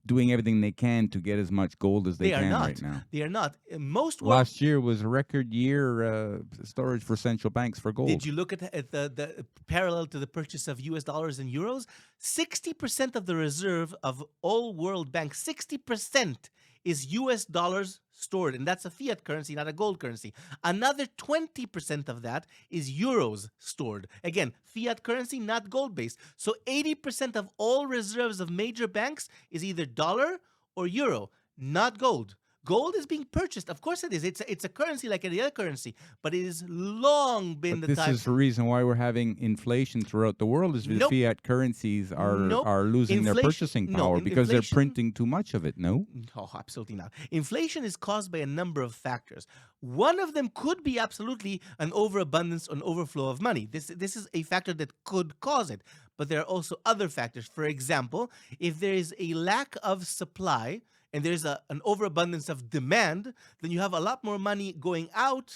Speaker 3: doing everything they can to get as much gold as they
Speaker 2: They are
Speaker 3: can
Speaker 2: not.
Speaker 3: right now?
Speaker 2: They are not. Most world.
Speaker 3: Last year was a record year storage for central banks for gold.
Speaker 2: Did you look at the parallel to the purchase of US dollars and euros? 60% of the reserve of all world banks, 60% is US dollars stored. And that's a fiat currency, not a gold currency. Another 20% of that is euros stored. Again, fiat currency, not gold based. So 80% of all reserves of major banks is either dollar or euro, not gold. Gold is being purchased. Of course it is. It's a currency like any other currency, but it has long been
Speaker 3: But
Speaker 2: the
Speaker 3: this
Speaker 2: time.
Speaker 3: is the reason why we're having inflation throughout the world. Is the
Speaker 2: Nope.
Speaker 3: fiat currencies
Speaker 2: Nope.
Speaker 3: are losing their
Speaker 2: Inflation-
Speaker 3: purchasing
Speaker 2: no,
Speaker 3: power because they're
Speaker 2: inflation-
Speaker 3: printing too much of it. No.
Speaker 2: No, absolutely not. Inflation is caused by a number of factors. One of them could be absolutely an overabundance, an overflow of money. This is a factor that could cause it. But there are also other factors. For example, if there is a lack of supply and there's an overabundance of demand, then you have a lot more money going out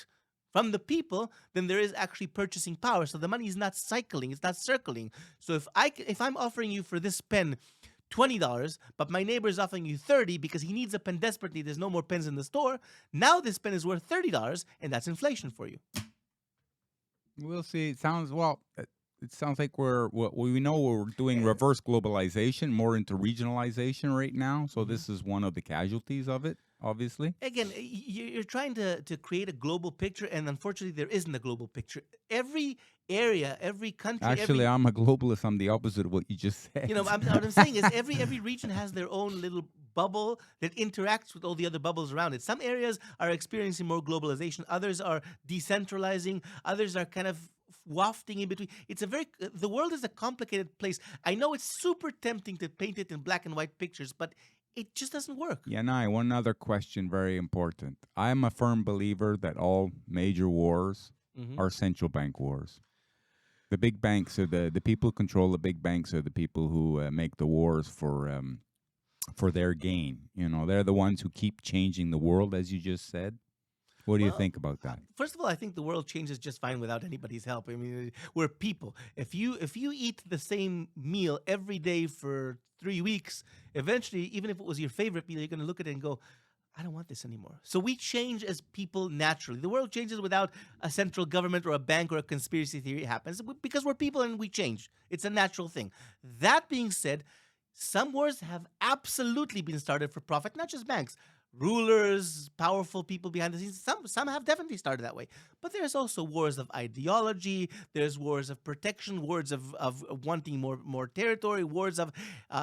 Speaker 2: from the people than there is actually purchasing power. So the money is not cycling, it's not circling. So if I'm offering you for this pen $20, but my neighbor is offering you $30 because he needs a pen desperately, there's no more pens in the store, now this pen is worth $30, and that's inflation for you.
Speaker 3: We'll see. It sounds It sounds like we know we're doing reverse globalization, more into regionalization right now. So this is one of the casualties of it, obviously.
Speaker 2: Again, you're trying to create a global picture, and unfortunately, there isn't a global picture. Every area, every country.
Speaker 3: Actually, I'm a globalist. I'm the opposite of what you just said.
Speaker 2: You know, what I'm saying is every region has their own little bubble that interacts with all the other bubbles around it. Some areas are experiencing more globalization. Others are decentralizing. Others are kind of wafting in between. The world is a complicated place. I know it's super tempting to paint it in black and white pictures, but it just doesn't work.
Speaker 3: Ianai, one other question, very important. I'm a firm believer that all major wars are central bank wars. The big banks are the people who control the big banks are the people who make the wars for their gain. You know, they're the ones who keep changing the world, as you just said. What do you think about that?
Speaker 2: First of all, I think the world changes just fine without anybody's help. I mean, we're people. If you eat the same meal every day for 3 weeks, eventually, even if it was your favorite meal, you're going to look at it and go, I don't want this anymore. So we change as people naturally. The world changes without a central government or a bank or a conspiracy theory happens because we're people and we change. It's a natural thing. That being said, some wars have absolutely been started for profit, not just banks. Rulers, powerful people behind the scenes, some have definitely started that way. But there's also wars of ideology, there's wars of protection, wars of wanting more territory, wars of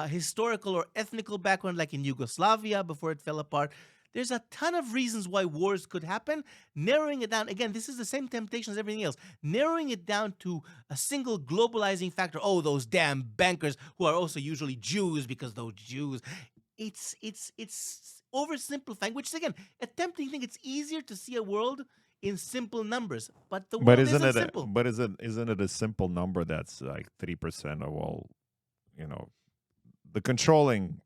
Speaker 2: historical or ethnical background, like in Yugoslavia before it fell apart. There's a ton of reasons why wars could happen. Narrowing it down, again, this is the same temptation as everything else. Narrowing it down to a single globalizing factor. Oh, those damn bankers who are also usually Jews because those Jews. It's oversimplifying, which is, again, a tempting thing. It's easier to see a world in simple numbers, but the world isn't simple.
Speaker 1: But isn't it a simple number that's like 3% of all, the controlling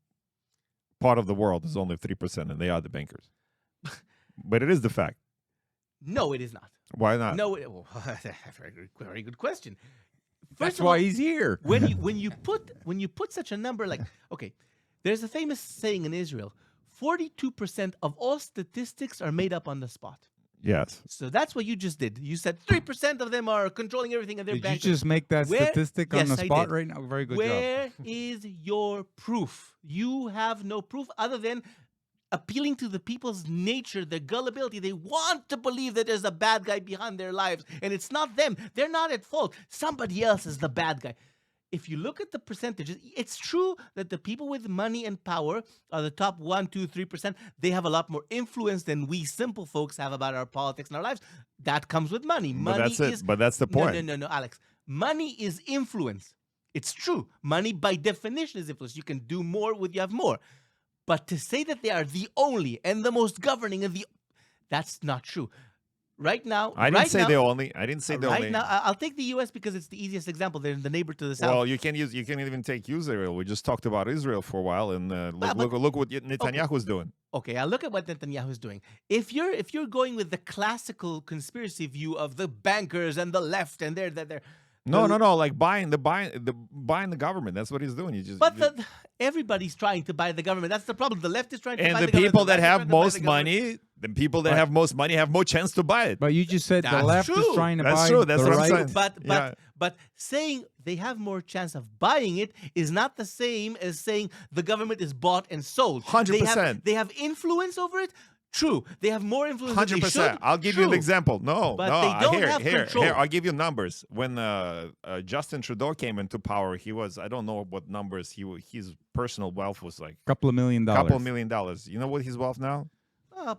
Speaker 1: part of the world is only 3%, and they are the bankers. But it is the fact.
Speaker 2: No, it is not.
Speaker 1: Why not?
Speaker 2: No, very good question.
Speaker 3: That's why he's here.
Speaker 2: When you put such a number, like, okay, there's a famous saying in Israel: 42% of all statistics are made up on the spot.
Speaker 1: Yes.
Speaker 2: So that's what you just did. You said 3% of them are controlling everything, and they're
Speaker 3: Did
Speaker 2: bankers.
Speaker 3: you just make that statistic on the
Speaker 2: Yes, I
Speaker 3: spot
Speaker 2: did.
Speaker 3: right now? Very good
Speaker 2: Where
Speaker 3: job.
Speaker 2: is your proof? You have no proof other than appealing to the people's nature, their gullibility. They want to believe that there's a bad guy behind their lives, and it's not them. They're not at fault. Somebody else is the bad guy. If you look at the percentages, it's true that the people with money and power are the top 1, 2, 3%. They have a lot more influence than we simple folks have about our politics and our lives. That comes with money.
Speaker 1: But that's it. But that's the point.
Speaker 2: No, Alex. Money is influence. It's true. Money, by definition, is influence. You can do more with you have more. But to say that they are the only and the most governing and that's not true. Right now,
Speaker 1: I didn't say the only. I didn't say the only.
Speaker 2: Right now, I'll take the U.S. because it's the easiest example. They're the neighbor to the south.
Speaker 1: Well, you can even take Israel. We just talked about Israel for a while, and look what Netanyahu's doing.
Speaker 2: Okay, I'll look at what Netanyahu's doing. If you're going with the classical conspiracy view of the bankers and the left and they're
Speaker 1: No, like buying the government. That's what he's doing.
Speaker 2: Everybody's trying to buy the government. That's the problem. The left is trying to buy the
Speaker 1: and the
Speaker 2: government.
Speaker 1: people that have most money, the people that have most money have more chance to buy it.
Speaker 3: But you just said the
Speaker 2: That's
Speaker 3: left is
Speaker 2: true.
Speaker 3: trying to
Speaker 1: That's
Speaker 3: buy
Speaker 1: true. That's
Speaker 3: the
Speaker 1: what I'm
Speaker 3: right.
Speaker 1: saying.
Speaker 2: But saying they have more chance of buying it is not the same as saying the government is bought and sold.
Speaker 1: 100%.
Speaker 2: They have influence over it. True, they have more influence than they should.
Speaker 1: 100%. I'll give you an example.
Speaker 2: But they don't have control.
Speaker 1: Here, I'll give you numbers. When Justin Trudeau came into power, he was, I don't know what numbers, his personal wealth was like
Speaker 3: Couple of $1 million.
Speaker 1: $2 million. You know what his wealth now?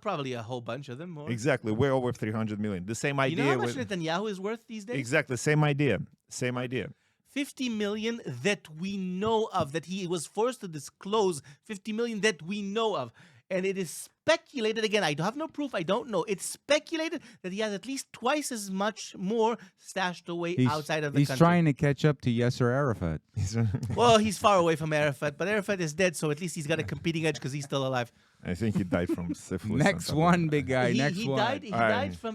Speaker 2: Probably a whole bunch of them more.
Speaker 1: Exactly, way over 300 million. The same
Speaker 2: You
Speaker 1: idea.
Speaker 2: know how much
Speaker 1: with,
Speaker 2: Netanyahu is worth these days?
Speaker 1: exactly, same idea. Same idea.
Speaker 2: 50 million that we know of, that he was forced to disclose 50 million that we know of. And it is speculated, again, I have no proof, I don't know. It's speculated that he has at least twice as much more stashed away outside of the
Speaker 3: He's
Speaker 2: country.
Speaker 3: trying to catch up to Yasser Arafat.
Speaker 2: Well, he's far away from Arafat, but Arafat is dead, so at least he's got a competing edge because he's still alive.
Speaker 1: I think he died from syphilis.
Speaker 3: Next one, big guy.
Speaker 2: He
Speaker 3: one.
Speaker 2: died.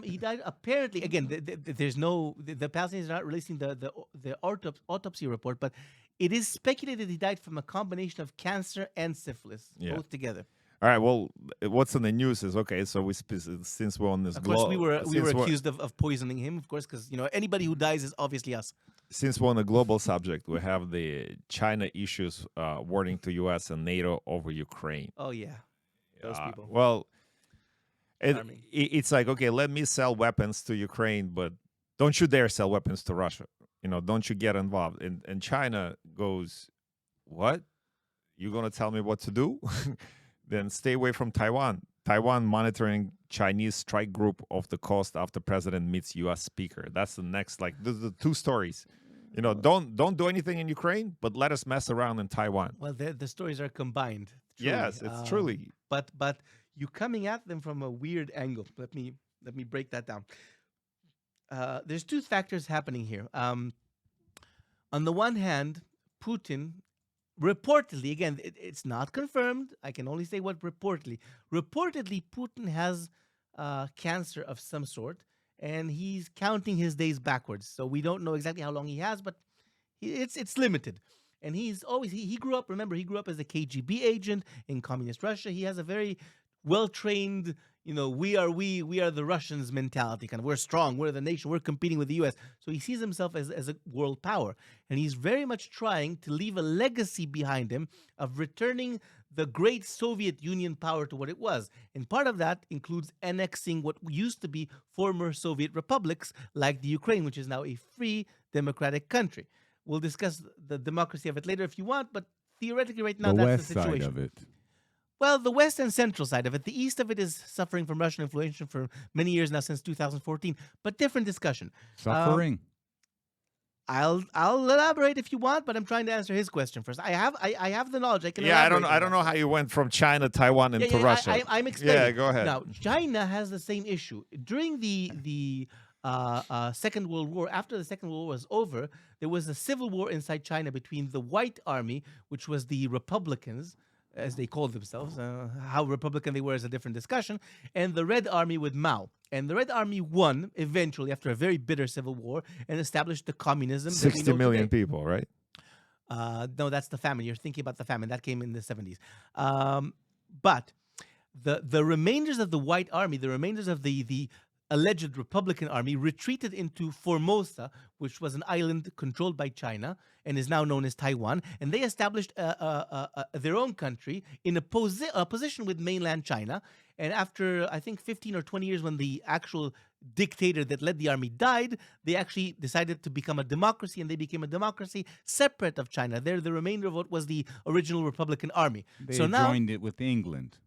Speaker 2: He died apparently. Again, there's no. The Palestinians are not releasing the autopsy report, but it is speculated he died from a combination of cancer and syphilis, both together.
Speaker 1: All right. Well, what's in the news is okay. So since we're on this,
Speaker 2: of course, we were accused of poisoning him, of course, because anybody who dies is obviously us.
Speaker 1: Since we're on a global subject, we have the China issues warning to U.S. and NATO over Ukraine.
Speaker 2: Oh yeah, those people.
Speaker 1: Well, it's like, okay, let me sell weapons to Ukraine, but don't you dare sell weapons to Russia. Don't you get involved. And China goes, what? You're gonna tell me what to do? Then stay away from Taiwan. Taiwan monitoring Chinese strike group off the coast after president meets U.S. speaker. That's the next, the two stories. Don't do anything in Ukraine, but let us mess around in Taiwan.
Speaker 2: Well, the stories are combined. Truly.
Speaker 1: Yes, it's truly.
Speaker 2: But you coming at them from a weird angle. Let me break that down. There's two factors happening here. On the one hand, Putin. Reportedly, again, it's not confirmed. I can only say what reportedly. Reportedly, Putin has cancer of some sort, and he's counting his days backwards. So we don't know exactly how long he has, but it's limited. And he's always he grew up. Remember, he grew up as a KGB agent in communist Russia. He has a very well-trained, we are the Russians mentality. Kind of, we're strong, we're the nation, we're competing with the U.S. So he sees himself as a world power. And he's very much trying to leave a legacy behind him of returning the great Soviet Union power to what it was. And part of that includes annexing what used to be former Soviet republics, like the Ukraine, which is now a free democratic country. We'll discuss the democracy of it later if you want, but theoretically right now, that's the situation.
Speaker 3: The west side of it.
Speaker 2: Well, the west and central side of it. The east of it is suffering from Russian influence for many years now, since 2014. But different discussion.
Speaker 3: Suffering.
Speaker 2: I'll elaborate if you want, but I'm trying to answer his question first. I have the knowledge. I can.
Speaker 1: Yeah,
Speaker 2: elaborate
Speaker 1: I don't know how you went from China, Taiwan, into Russia.
Speaker 2: I'm explaining.
Speaker 1: Yeah, go ahead.
Speaker 2: Now, China has the same issue during the Second World War. After the Second World War was over, there was a civil war inside China between the White Army, which was the Republicans, as they called themselves. How Republican they were is a different discussion. And the Red Army with Mao. And the Red Army won eventually after a very bitter civil war and established the communism.
Speaker 1: 60 million people, right?
Speaker 2: No, that's the famine. You're thinking about the famine. That came in the 70s. But the remainders of the White Army, the remainders of the alleged Republican army, retreated into Formosa, which was an island controlled by China and is now known as Taiwan. And they established their own country in a position with mainland China. And after, I think, 15 or 20 years, when the actual dictator that led the army died, they actually decided to become a democracy, and they became a democracy separate of China. They're the remainder of what was the original Republican army.
Speaker 3: They
Speaker 2: so now,
Speaker 3: joined it with England.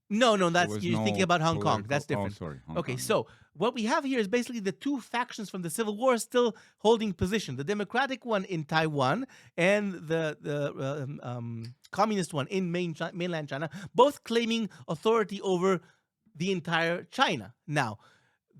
Speaker 2: No, you're thinking about Hong Kong. That's different.
Speaker 3: Oh, sorry.
Speaker 2: Okay, so what we have here is basically the two factions from the Civil War still holding position. The Democratic one in Taiwan and the communist one in mainland China, both claiming authority over the entire China. Now,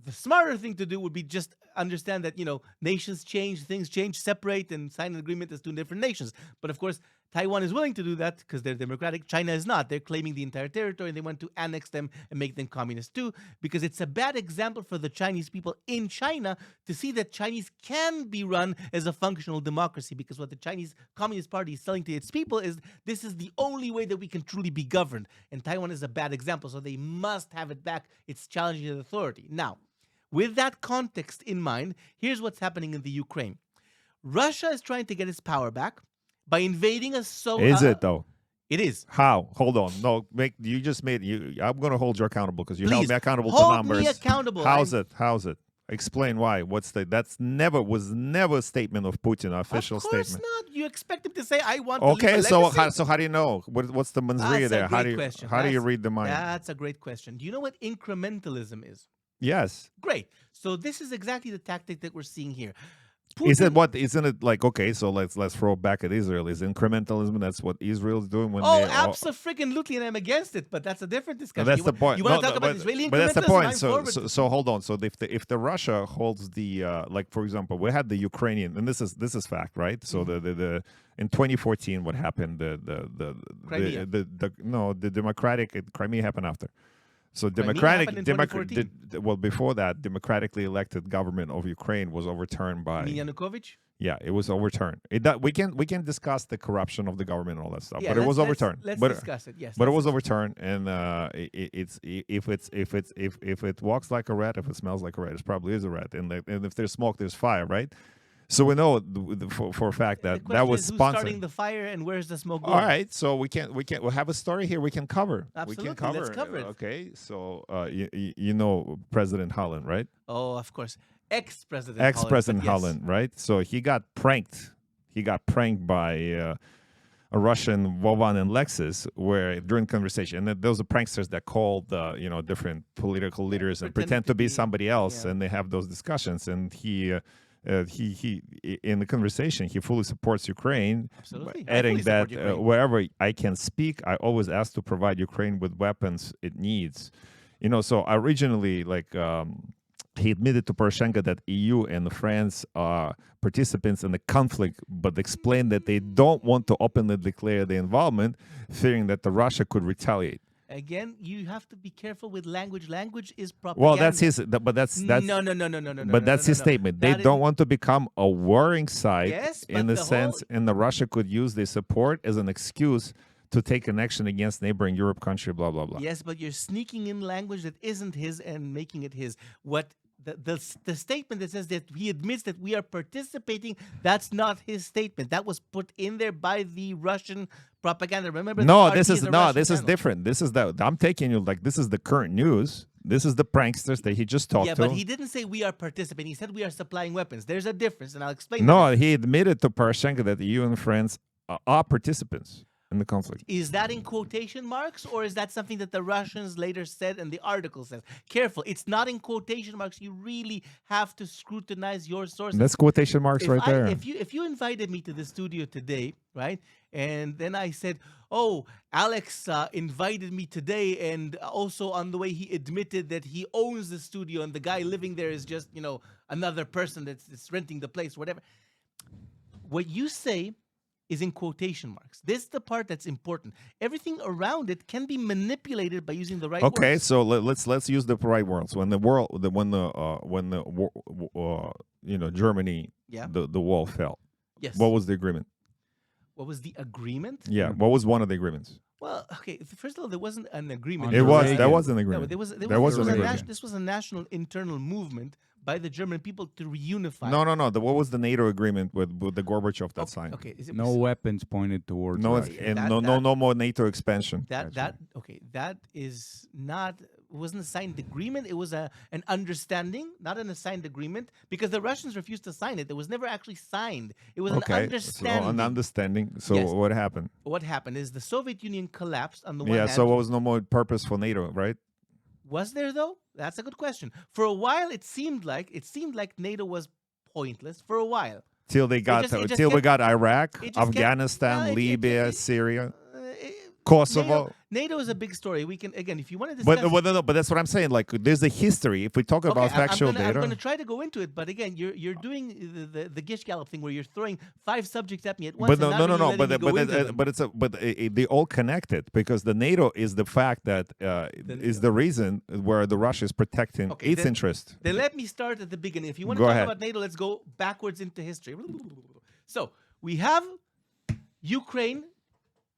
Speaker 2: the smarter thing to do would be just understand that, nations change, things change, separate, and sign an agreement as two different nations. But of course, Taiwan is willing to do that because they're democratic. China is not. They're claiming the entire territory, and they want to annex them and make them communist too, because it's a bad example for the Chinese people in China to see that Chinese can be run as a functional democracy, because what the Chinese Communist Party is selling to its people is this is the only way that we can truly be governed. And Taiwan is a bad example, so they must have it back. It's challenging the authority. Now, with that context in mind, here's what's happening in the Ukraine. Russia is trying to get its power back by invading a
Speaker 1: Is it though?
Speaker 2: It is.
Speaker 1: How? Hold on. No, I'm going to hold you accountable because you held
Speaker 2: Please,
Speaker 1: me accountable to
Speaker 2: hold
Speaker 1: numbers.
Speaker 2: me accountable.
Speaker 1: How's it?
Speaker 2: How's
Speaker 1: Explain why. That's was never a statement of Putin, official
Speaker 2: Of course
Speaker 1: statement.
Speaker 2: not. You expect him to say, "I want to leave
Speaker 1: Okay,
Speaker 2: a legacy?"
Speaker 1: how do you know? What's the manzria
Speaker 2: That's
Speaker 1: there?
Speaker 2: a great question.
Speaker 1: How do you read the mind?
Speaker 2: That's a great question. Do you know what incrementalism is?
Speaker 1: Yes.
Speaker 2: Great. So this is exactly the tactic that we're seeing here.
Speaker 1: Isn't it like, okay, so let's throw back at Israel. Is incrementalism that's what Israel's doing when
Speaker 2: Oh,
Speaker 1: they
Speaker 2: absolutely, and I'm against it, but that's a different discussion.
Speaker 1: that's the point.
Speaker 2: You want to
Speaker 1: No,
Speaker 2: talk about Israeli incrementalism?
Speaker 1: but that's the point.
Speaker 2: I'm
Speaker 1: So,
Speaker 2: forward
Speaker 1: so
Speaker 2: to-
Speaker 1: so hold on. So if the Russia holds the like, for example, we had the Ukrainian, and this is fact, right? So the in 2014, what happened?
Speaker 2: Crimea.
Speaker 1: The democratic Crimea happened after. So
Speaker 2: Crimea happened in 2014.
Speaker 1: well, before that, democratically elected government of Ukraine was overturned by
Speaker 2: Yanukovych?
Speaker 1: Yeah, it was overturned. We can discuss the corruption of the government and all that stuff,
Speaker 2: Yeah,
Speaker 1: but it was overturned.
Speaker 2: Let's
Speaker 1: but
Speaker 2: discuss it. Yes,
Speaker 1: but it
Speaker 2: let's
Speaker 1: was
Speaker 2: discuss
Speaker 1: overturned, and if it walks like a rat, if it smells like a rat, it probably is a rat. And if there's smoke, there's fire, right? So we know for a fact
Speaker 2: The
Speaker 1: that
Speaker 2: question
Speaker 1: was
Speaker 2: is who's
Speaker 1: sponsored.
Speaker 2: starting the fire and where's the smoke going?
Speaker 1: All right, so we'll have a story here we can cover.
Speaker 2: Absolutely,
Speaker 1: we can cover.
Speaker 2: let's cover it.
Speaker 1: Okay, so you know President Holland, right?
Speaker 2: Oh, of course. Ex-President
Speaker 1: Ex-President
Speaker 2: Holland, but yes.
Speaker 1: Holland, right? So he got pranked. He got pranked by a Russian Vovan and Lexus, where during conversation, and those are pranksters that called different political leaders and pretend to be somebody else,
Speaker 2: yeah.
Speaker 1: and they have those discussions. And he in the conversation, he fully supports Ukraine,
Speaker 2: Absolutely. I
Speaker 1: adding
Speaker 2: fully
Speaker 1: that
Speaker 2: support Ukraine.
Speaker 1: wherever I can speak, I always ask to provide Ukraine with weapons it needs. So originally, he admitted to Poroshenko that EU and France are participants in the conflict, but explained that they don't want to openly declare their involvement, fearing that Russia could retaliate.
Speaker 2: Again, you have to be careful with language. Language is propaganda.
Speaker 1: Well, that's
Speaker 2: No.
Speaker 1: But that's his statement. They
Speaker 2: That
Speaker 1: don't
Speaker 2: is-
Speaker 1: want to become a warring side
Speaker 2: Yes,
Speaker 1: in
Speaker 2: but
Speaker 1: the
Speaker 2: the
Speaker 1: sense, and the Russia could use their support as an excuse to take an action against neighboring Europe country, blah blah blah.
Speaker 2: Yes, but you're sneaking in language that isn't his and making it his. What the statement that says that he admits that we are participating, that's not his statement. That was put in there by the Russian propaganda. Remember?
Speaker 1: No,
Speaker 2: the
Speaker 1: this
Speaker 2: RT
Speaker 1: is
Speaker 2: a
Speaker 1: no,
Speaker 2: Russian
Speaker 1: this is
Speaker 2: channel.
Speaker 1: different. This is I'm taking you like this is the current news. This is the pranksters that he just talked
Speaker 2: Yeah,
Speaker 1: to.
Speaker 2: but he didn't say we are participating. He said we are supplying weapons. There's a difference, and I'll explain.
Speaker 1: No,
Speaker 2: that.
Speaker 1: he admitted to Poroshenko that the EU and France are participants in the conflict.
Speaker 2: Is that in quotation marks, or is that something that the Russians later said and the article says? Careful, it's not in quotation marks. You really have to scrutinize your sources.
Speaker 1: That's quotation marks right there.
Speaker 2: If you invited me to the studio today, right, and then I said, "Oh, Alex invited me today," and also on the way he admitted that he owns the studio and the guy living there is just another person that's renting the place, whatever. What you say is in quotation marks. This is the part that's important. Everything around it can be manipulated by using the right
Speaker 1: Okay,
Speaker 2: words.
Speaker 1: so let's use the right words. When Germany,
Speaker 2: Yeah.
Speaker 1: the wall fell.
Speaker 2: Yes.
Speaker 1: What was the agreement?
Speaker 2: What was the agreement?
Speaker 1: Yeah, what was one of the agreements?
Speaker 2: Well, okay. First of all, there wasn't an agreement.
Speaker 3: It was-
Speaker 1: There was an
Speaker 2: No,
Speaker 1: agreement.
Speaker 2: but there was
Speaker 1: an
Speaker 2: a
Speaker 1: agreement.
Speaker 2: this was a national internal movement by the German people to reunify.
Speaker 1: No. What was the NATO agreement with the Gorbachev that signed?
Speaker 2: Okay. Is it
Speaker 3: No weapons pointed towards
Speaker 1: No,
Speaker 3: Russia.
Speaker 1: and
Speaker 2: That-
Speaker 1: no more NATO expansion.
Speaker 2: that is not. It wasn't a signed agreement. It was an understanding, not an assigned agreement, because the Russians refused to sign it. It was never actually signed. It was an
Speaker 1: Okay, so
Speaker 2: understanding.
Speaker 1: an understanding. So
Speaker 2: Yes.
Speaker 1: what happened?
Speaker 2: What happened is the Soviet Union collapsed on the one
Speaker 1: Yeah,
Speaker 2: hand.
Speaker 1: so what was no more purpose for NATO, right?
Speaker 2: Was there though? That's a good question. For a while, it seemed like NATO was pointless. For a while,
Speaker 1: Till they got
Speaker 2: just- it just
Speaker 1: till we
Speaker 2: kept-
Speaker 1: got Iraq,
Speaker 2: it just kept-
Speaker 1: Afghanistan,
Speaker 2: well, it-
Speaker 1: Libya, Syria,
Speaker 2: Uh, it-
Speaker 1: Kosovo.
Speaker 2: NATO is a big story. We can again, if you want to discuss.
Speaker 1: But that's what I'm saying. Like, there's a history. If we talk about
Speaker 2: Okay,
Speaker 1: factual
Speaker 2: I'm
Speaker 1: data,
Speaker 2: going to try to go into it, but again, you're doing the Gish Gallop thing where you're throwing 5 subjects at me at once.
Speaker 1: but
Speaker 2: and not really letting me go into them.
Speaker 1: they all connected because the NATO is the fact that is the reason where the Russia is protecting
Speaker 2: Okay,
Speaker 1: its
Speaker 2: then-
Speaker 1: interest.
Speaker 2: Then let me start at the beginning. If you want to
Speaker 1: Go
Speaker 2: talk
Speaker 1: ahead.
Speaker 2: about NATO, let's go backwards into history. So we have Ukraine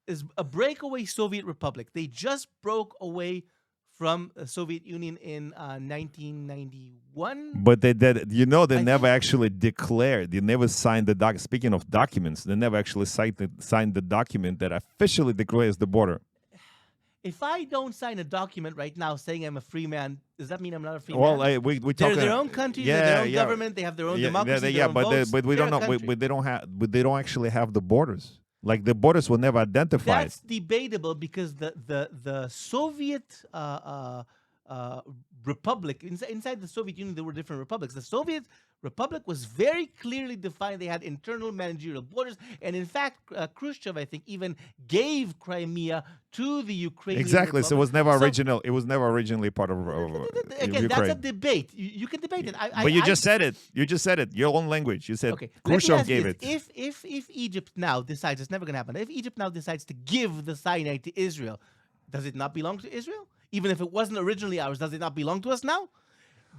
Speaker 2: is a breakaway Soviet republic. They just broke away from the Soviet Union in 1991.
Speaker 1: But they did. They
Speaker 2: I
Speaker 1: never
Speaker 2: think-
Speaker 1: actually declared. They never signed the doc. Speaking of documents, they never actually signed the document that officially declares the border.
Speaker 2: if I don't sign a document right now saying I'm a free man, does that mean I'm not a free
Speaker 1: Well,
Speaker 2: man?
Speaker 1: we
Speaker 2: They're
Speaker 1: talking.
Speaker 2: their own country, they're their own government, they have their own democracy, their own votes.
Speaker 1: but we
Speaker 2: They're
Speaker 1: don't
Speaker 2: a
Speaker 1: know.
Speaker 2: country.
Speaker 1: But they don't actually have the borders. Like the borders were never identified.
Speaker 2: That's debatable because the Soviet republic inside the Soviet Union there were different republics. The Soviet Republic was very clearly defined. They had internal managerial borders, and in fact, Khrushchev, I think, even gave Crimea to the Ukrainian.
Speaker 1: Exactly. So it
Speaker 2: Republic.
Speaker 1: was never original. It was never originally part of
Speaker 2: Again,
Speaker 1: Ukraine.
Speaker 2: that's a debate. You can debate it.
Speaker 1: But you just said it. You just said it. Your own language. You said
Speaker 2: Okay.
Speaker 1: Khrushchev gave it.
Speaker 2: If Egypt now decides, it's never going to happen. If Egypt now decides to give the Sinai to Israel, does it not belong to Israel? Even if it wasn't originally ours, does it not belong to us now?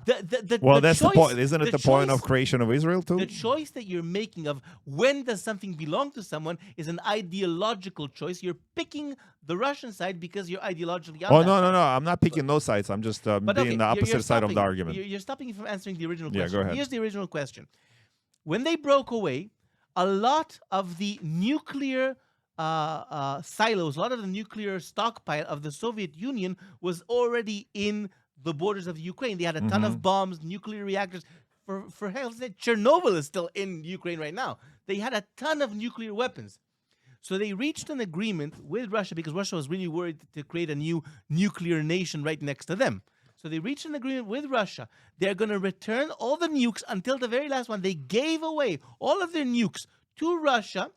Speaker 1: That's the point. Isn't it the point of creation of Israel too?
Speaker 2: The choice that you're making of when does something belong to someone is an ideological choice. You're picking the Russian side because you're ideologically on
Speaker 1: Oh
Speaker 2: that
Speaker 1: no,
Speaker 2: side.
Speaker 1: no. I'm not picking those sides. I'm just being the
Speaker 2: you're
Speaker 1: opposite side of
Speaker 2: stopping-
Speaker 1: the argument.
Speaker 2: You're stopping me from answering the original
Speaker 1: Yeah,
Speaker 2: question.
Speaker 1: go ahead.
Speaker 2: Here's the original question. When they broke away, a lot of the nuclear silos, a lot of the nuclear stockpile of the Soviet Union was already in the borders of Ukraine. They had a ton of bombs, nuclear reactors. For hell's sake, Chernobyl is still in Ukraine right now. They had a ton of nuclear weapons. So they reached an agreement with Russia because Russia was really worried to create a new nuclear nation right next to them. So they reached an agreement with Russia. They're going to return all the nukes until the very last one. They gave away all of their nukes to Russia.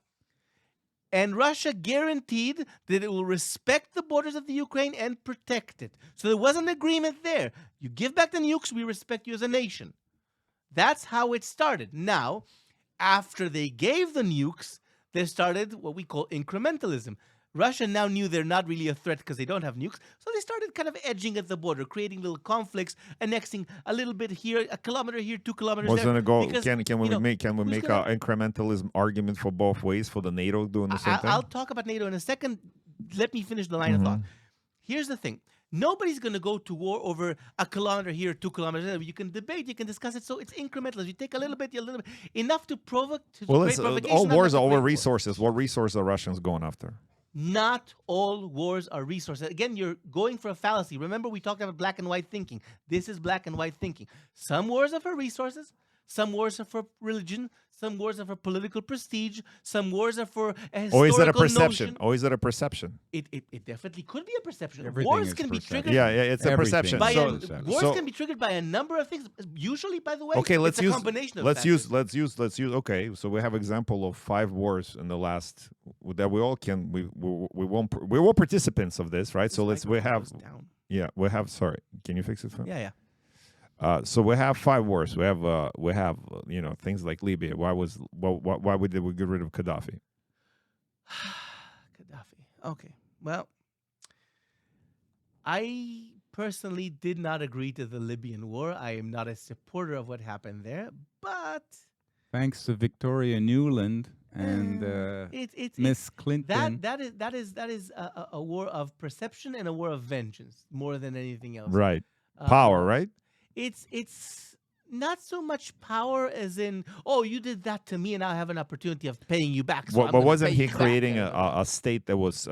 Speaker 2: And Russia guaranteed that it will respect the borders of the Ukraine and protect it. So there was an agreement there. You give back the nukes, we respect you as a nation. That's how it started. Now, after they gave the nukes, there started what we call incrementalism. Russia now knew they're not really a threat because they don't have nukes, so they started kind of edging at the border, creating little conflicts, annexing a little bit here, a kilometer here, 2 kilometers
Speaker 1: Wasn't
Speaker 2: there.
Speaker 1: it go?
Speaker 2: because,
Speaker 1: Can we
Speaker 2: you know,
Speaker 1: make
Speaker 2: who's
Speaker 1: an
Speaker 2: gonna-
Speaker 1: incrementalism argument for both ways for the NATO doing the same thing?
Speaker 2: I'll talk about NATO in a second. Let me finish the line of thought. Here's the thing. Nobody's going to go to war over a kilometer here, 2 kilometers there. You can debate, you can discuss it. So it's incremental. You take a little bit, enough to provoke.
Speaker 1: Well,
Speaker 2: create
Speaker 1: listen,
Speaker 2: provocation,
Speaker 1: all
Speaker 2: not
Speaker 1: wars
Speaker 2: to
Speaker 1: are over
Speaker 2: create war.
Speaker 1: resources. What resource are Russians going after?
Speaker 2: Not all wars are resources. Again, you're going for a fallacy. Remember, we talked about black and white thinking. This is black and white thinking. Some wars are for resources. Some wars are for religion. Some wars are for political prestige. Some wars are for a historical
Speaker 1: Or is it a perception?
Speaker 2: notion.
Speaker 1: Or is it a perception?
Speaker 2: It definitely could be a perception.
Speaker 3: Everything
Speaker 2: Wars
Speaker 3: is
Speaker 2: can be
Speaker 3: perception.
Speaker 2: triggered
Speaker 1: Yeah, it's a
Speaker 3: Everything.
Speaker 1: perception.
Speaker 2: by
Speaker 3: So-
Speaker 2: wars can be triggered by a number of things. Usually, by the way,
Speaker 1: Okay, let's
Speaker 2: it's a
Speaker 1: use
Speaker 2: combination of
Speaker 1: let's use
Speaker 2: factors.
Speaker 1: let's use okay, so we have example of 5 wars in the last that we all can we were participants of this, right? So
Speaker 2: This
Speaker 1: we have
Speaker 2: microphone goes down.
Speaker 1: we have sorry. Can you fix it for me?
Speaker 2: Yeah.
Speaker 1: So we have 5 wars. We have things like Libya. Why did we get rid of Gaddafi?
Speaker 2: Gaddafi. Okay. Well, I personally did not agree to the Libyan war. I am not a supporter of what happened there, but
Speaker 3: Thanks to Victoria Newland and Miss Clinton.
Speaker 2: that is a war of perception and a war of vengeance more than anything else.
Speaker 1: Right. Power, right?
Speaker 2: It's not so much power as in, oh, you did that to me and I have an opportunity of paying you back. So I'm
Speaker 1: But
Speaker 2: gonna
Speaker 1: wasn't
Speaker 2: pay
Speaker 1: he
Speaker 2: you back.
Speaker 1: creating a state that was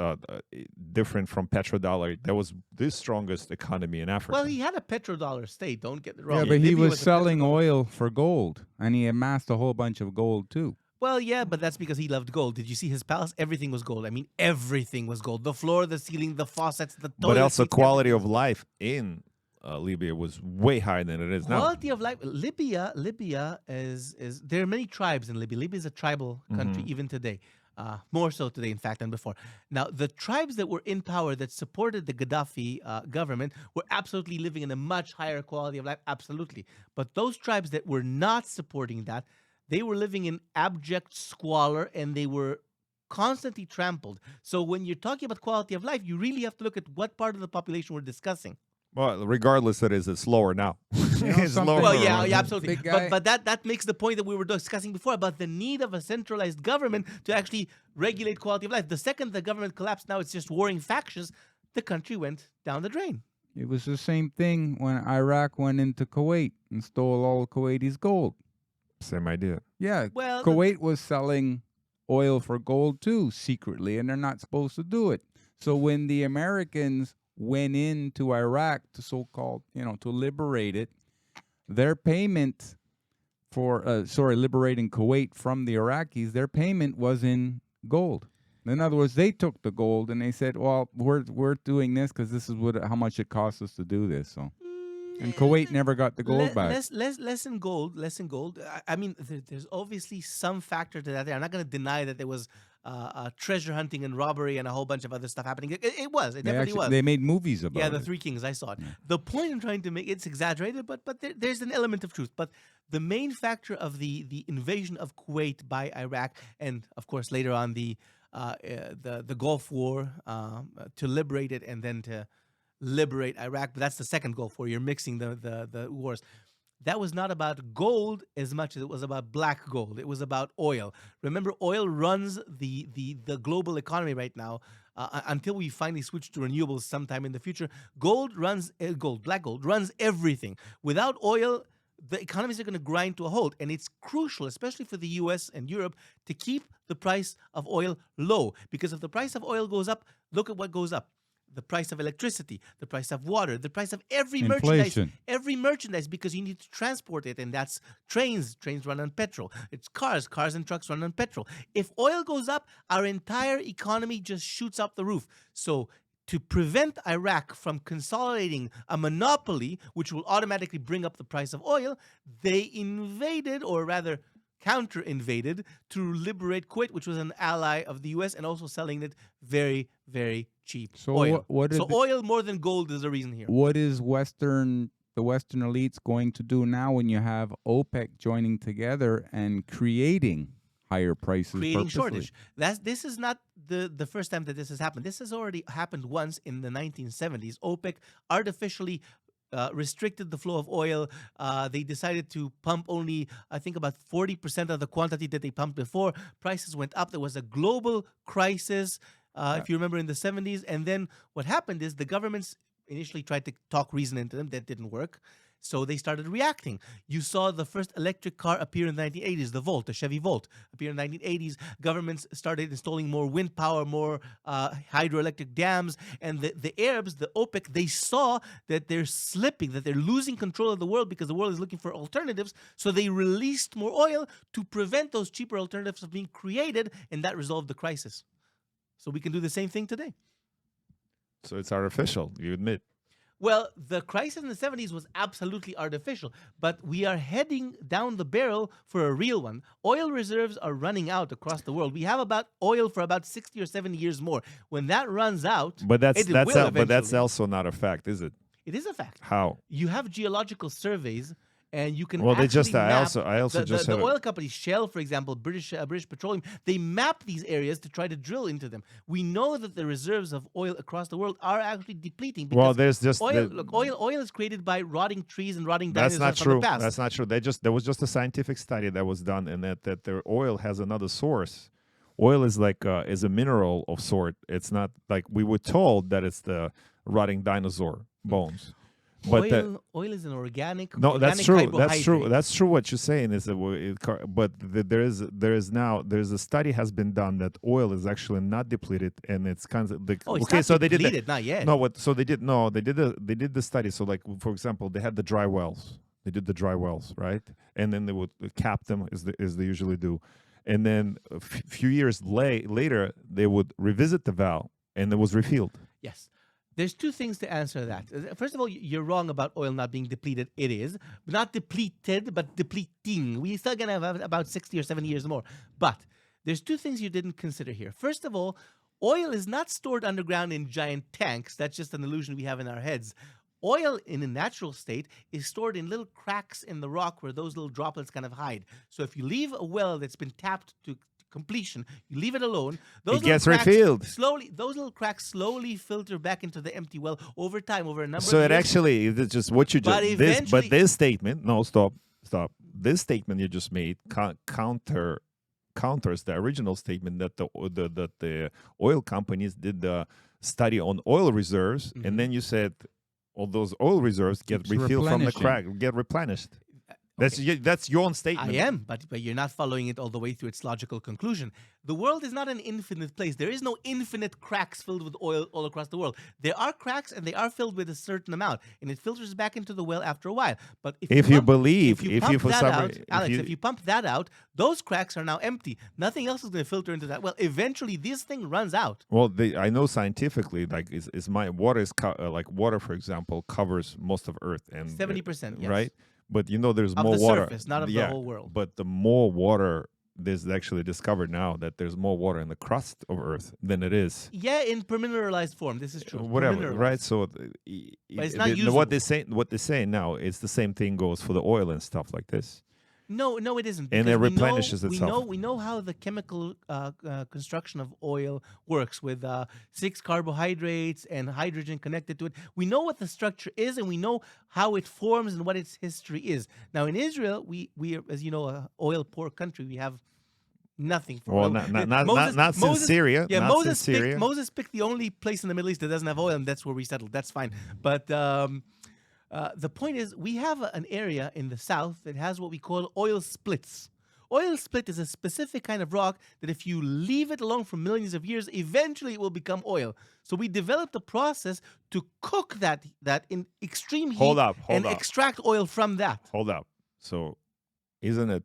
Speaker 1: different from petrodollar? That was the strongest economy in Africa.
Speaker 2: Well, he had a petrodollar state, don't get it wrong.
Speaker 3: Yeah, but he
Speaker 2: Libya
Speaker 3: was
Speaker 2: a
Speaker 3: selling
Speaker 2: petrodollar-
Speaker 3: oil for gold, and he amassed a whole bunch of gold too.
Speaker 2: Well, yeah, but that's because he loved gold. Did you see his palace? Everything was gold. I mean, everything was gold. The floor, the ceiling, the faucets, the toilet
Speaker 1: but also
Speaker 2: seats,
Speaker 1: quality
Speaker 2: everything.
Speaker 1: of life in Libya was way higher than it is now.
Speaker 2: Quality of life. Libya is there are many tribes in Libya. Libya is a tribal country even today. More so today, in fact, than before. Now, the tribes that were in power that supported the Gaddafi government were absolutely living in a much higher quality of life, absolutely. But those tribes that were not supporting that, they were living in abject squalor and they were constantly trampled. So when you're talking about quality of life, you really have to look at what part of the population we're discussing.
Speaker 1: Well, regardless, it's lower now. It's
Speaker 3: something-
Speaker 1: lower.
Speaker 2: Well, yeah, absolutely.
Speaker 3: Big guy.
Speaker 2: But that makes the point that we were discussing before about the need of a centralized government to actually regulate quality of life. The second the government collapsed, now it's just warring factions, the country went down the drain.
Speaker 3: It was the same thing when Iraq went into Kuwait and stole all Kuwaitis' gold.
Speaker 1: Same idea.
Speaker 3: Yeah,
Speaker 2: Well,
Speaker 3: Kuwait was selling oil for gold too secretly, and they're not supposed to do it. So when the Americans went into Iraq to so-called, to liberate it, their payment for, liberating Kuwait from the Iraqis, their payment was in gold. In other words, they took the gold and they said, "Well, we're doing this because this is how much it costs us to do this." So, and Kuwait never got the gold back.
Speaker 2: Less in gold. I mean, there's obviously some factor to that. I'm not going to deny that there was treasure hunting and robbery and a whole bunch of other stuff happening. It definitely was.
Speaker 3: They made movies about it.
Speaker 2: Yeah, the Three Kings. I saw it. Yeah. The point I'm trying to make, it's exaggerated, but there's an element of truth. But the main factor of the invasion of Kuwait by Iraq, and of course later on the Gulf War to liberate it and then to liberate Iraq, but that's the second Gulf War. You're mixing the wars. That was not about gold as much as it was about black gold. It was about oil. Remember, oil runs the global economy right now. Until we finally switch to renewables sometime in the future, black gold runs everything. Without oil, the economies are going to grind to a halt, and it's crucial, especially for the U.S. and Europe, to keep the price of oil low. Because if the price of oil goes up, look at what goes up. The price of electricity, the price of water, the price of every merchandise, because you need to transport it, and that's trains. Trains run on petrol. It's cars and trucks run on petrol. If oil goes up, our entire economy just shoots up the roof. So to prevent Iraq from consolidating a monopoly, which will automatically bring up the price of oil, they invaded, or rather counter-invaded, to liberate Kuwait, which was an ally of the U.S., and also selling it very, very cheap.
Speaker 3: So
Speaker 2: oil.
Speaker 3: Oil
Speaker 2: more than gold is the reason here.
Speaker 3: What is the Western elites going to do now when you have OPEC joining together and creating higher prices?
Speaker 2: Creating shortage. This is not the first time that this has happened. This has already happened once in the 1970s. OPEC artificially restricted the flow of oil. They decided to pump only, I think, about 40% of the quantity that they pumped before. Prices went up. There was a global crisis, if you remember, in the 70s. And then what happened is the governments initially tried to talk reason into them. That didn't work. So they started reacting. You saw the first electric car appear in the 1980s, the Chevy Volt appear in the 1980s. Governments started installing more wind power, more hydroelectric dams. And the Arabs, the OPEC, they saw that they're slipping, that they're losing control of the world because the world is looking for alternatives. So they released more oil to prevent those cheaper alternatives from being created, and that resolved the crisis. So we can do the same thing today.
Speaker 1: So it's artificial, you admit.
Speaker 2: Well, the crisis in the 70s was absolutely artificial, but we are heading down the barrel for a real one. Oil reserves are running out across the world. We have about oil for about 60 or 70 years more. When that runs out,
Speaker 1: but that's also not a fact, is it?
Speaker 2: It is a fact.
Speaker 1: How?
Speaker 2: You have geological surveys, and you can
Speaker 1: I also
Speaker 2: just the oil companies, Shell, for example, British Petroleum, they map these areas to try to drill into them. We know that the reserves of oil across the world are actually depleting. Because
Speaker 1: there's just
Speaker 2: oil is created by rotting trees and rotting dinosaurs from the past.
Speaker 1: That's not true. There was just a scientific study that was done, and that the oil has another source. Oil is like is a mineral of sort. It's not like we were told that it's the rotting dinosaur bones. But
Speaker 2: oil is an organic.
Speaker 1: No, that's true. That's true.
Speaker 2: Carbohydrate.
Speaker 1: That's true. What you're saying is there's a study has been done that oil is actually not depleted, and it's kind of
Speaker 2: it's not
Speaker 1: so
Speaker 2: depleted,
Speaker 1: they did
Speaker 2: not yet.
Speaker 1: They did the study. So like, for example, they had the dry wells. They did the dry wells, right? And then they would cap them as they usually do, and then a few years later they would revisit the well, and it was refilled.
Speaker 2: Yes. There's two things to answer that. First of all, you're wrong about oil not being depleted. It is. Not depleted, but depleting. We're still going to have about 60 or 70 years more. But there's two things you didn't consider here. First of all, oil is not stored underground in giant tanks. That's just an illusion we have in our heads. Oil in a natural state is stored in little cracks in the rock where those little droplets kind of hide. So if you leave a well that's been tapped to completion, you leave it alone,
Speaker 1: it gets refilled
Speaker 2: slowly. Those little cracks slowly filter back into the empty well over time, over a number of
Speaker 1: so
Speaker 2: years.
Speaker 1: It actually is just what you just this statement. No, stop. This statement you just made counters the original statement that the oil companies did the study on oil reserves, and then you said all those oil reserves get refilled from the crack, get replenished. That's your own statement.
Speaker 2: I am, but you're not following it all the way through its logical conclusion. The world is not an infinite place. There is no infinite cracks filled with oil all across the world. There are cracks, and they are filled with a certain amount, and it filters back into the well after a while. But if you pump that out, those cracks are now empty. Nothing else is going to filter into that well. Eventually, this thing runs out.
Speaker 1: Well, I know scientifically, like is my water like water, for example, covers most of Earth and
Speaker 2: 70%, yes.
Speaker 1: right? But there's
Speaker 2: Of
Speaker 1: more
Speaker 2: the
Speaker 1: water.
Speaker 2: surface, not of the whole world.
Speaker 1: But the more water, there's actually discovered now that there's more water in the crust of Earth than it is.
Speaker 2: Yeah, in permineralized form. This is true.
Speaker 1: Whatever, right? So,
Speaker 2: but it's not usable.
Speaker 1: what they say now, it's the same thing goes for the oil and stuff like this.
Speaker 2: No, it isn't.
Speaker 1: And it replenishes itself.
Speaker 2: We know how the chemical construction of oil works with 6 carbohydrates and hydrogen connected to it. We know what the structure is, and we know how it forms and what its history is. Now, in Israel, we are, as you know, a oil-poor country. We have nothing for oil.
Speaker 1: Not since Syria.
Speaker 2: Yeah,
Speaker 1: not since Syria.
Speaker 2: Moses picked the only place in the Middle East that doesn't have oil, and that's where we settled. That's fine. But the point is, we have an area in the south that has what we call oil splits. Oil split is a specific kind of rock that if you leave it alone for millions of years, eventually it will become oil. So we developed a process to cook that in extreme heat and extract oil from that.
Speaker 1: Hold up. So isn't it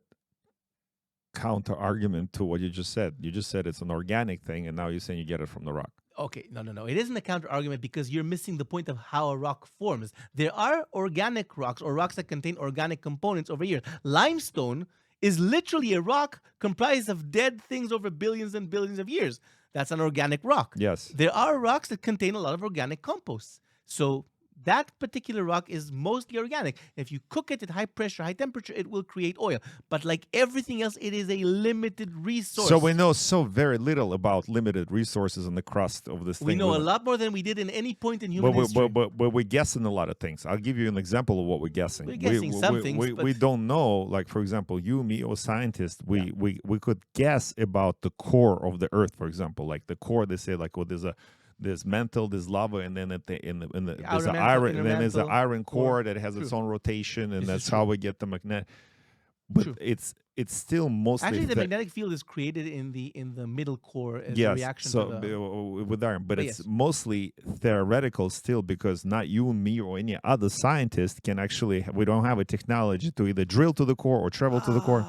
Speaker 1: counter argument to what you just said? You just said it's an organic thing, and now you're saying you get it from the rock.
Speaker 2: Okay, no. It isn't a counter argument because you're missing the point of how a rock forms. There are organic rocks or rocks that contain organic components over years. Limestone is literally a rock comprised of dead things over billions and billions of years. That's an organic rock.
Speaker 1: Yes.
Speaker 2: There are rocks that contain a lot of organic composts. So that particular rock is mostly organic. If you cook it at high pressure, high temperature, it will create oil. But like everything else, it is a limited resource.
Speaker 1: So we know so very little about limited resources in the crust of this thing.
Speaker 2: We know a lot more than we did in any point in human history.
Speaker 1: But we're guessing a lot of things. I'll give you an example of what we're guessing.
Speaker 2: We're guessing some things.
Speaker 1: We don't know. Like, for example, you, me, or scientists, we could guess about the core of the Earth, for example. Like the core, they say, like, well, there's mantle, there's lava, and then there's an iron, and then there's an iron core that has its own rotation, and that's how we get the magnetic. But it's still mostly
Speaker 2: actually the magnetic field is created in the middle core as a reaction to the
Speaker 1: with iron, but it's mostly theoretical still, because not you and me or any other scientist can actually. We don't have a technology to either drill to the core or travel to the core.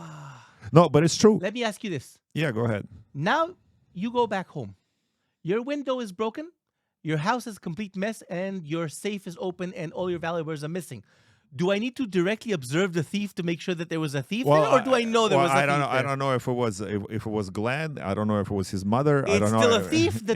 Speaker 1: No, but it's true.
Speaker 2: Let me ask you this.
Speaker 1: Yeah, go ahead.
Speaker 2: Now you go back home. Your window is broken, your house is a complete mess, and your safe is open, and all your valuables are missing. Do I need to directly observe the thief to make sure that there was a thief there, or do I know there was a thief there?
Speaker 1: I don't know if it was Glenn. I don't know if it was his mother.
Speaker 2: It's
Speaker 1: I don't know.
Speaker 2: Still a thief. The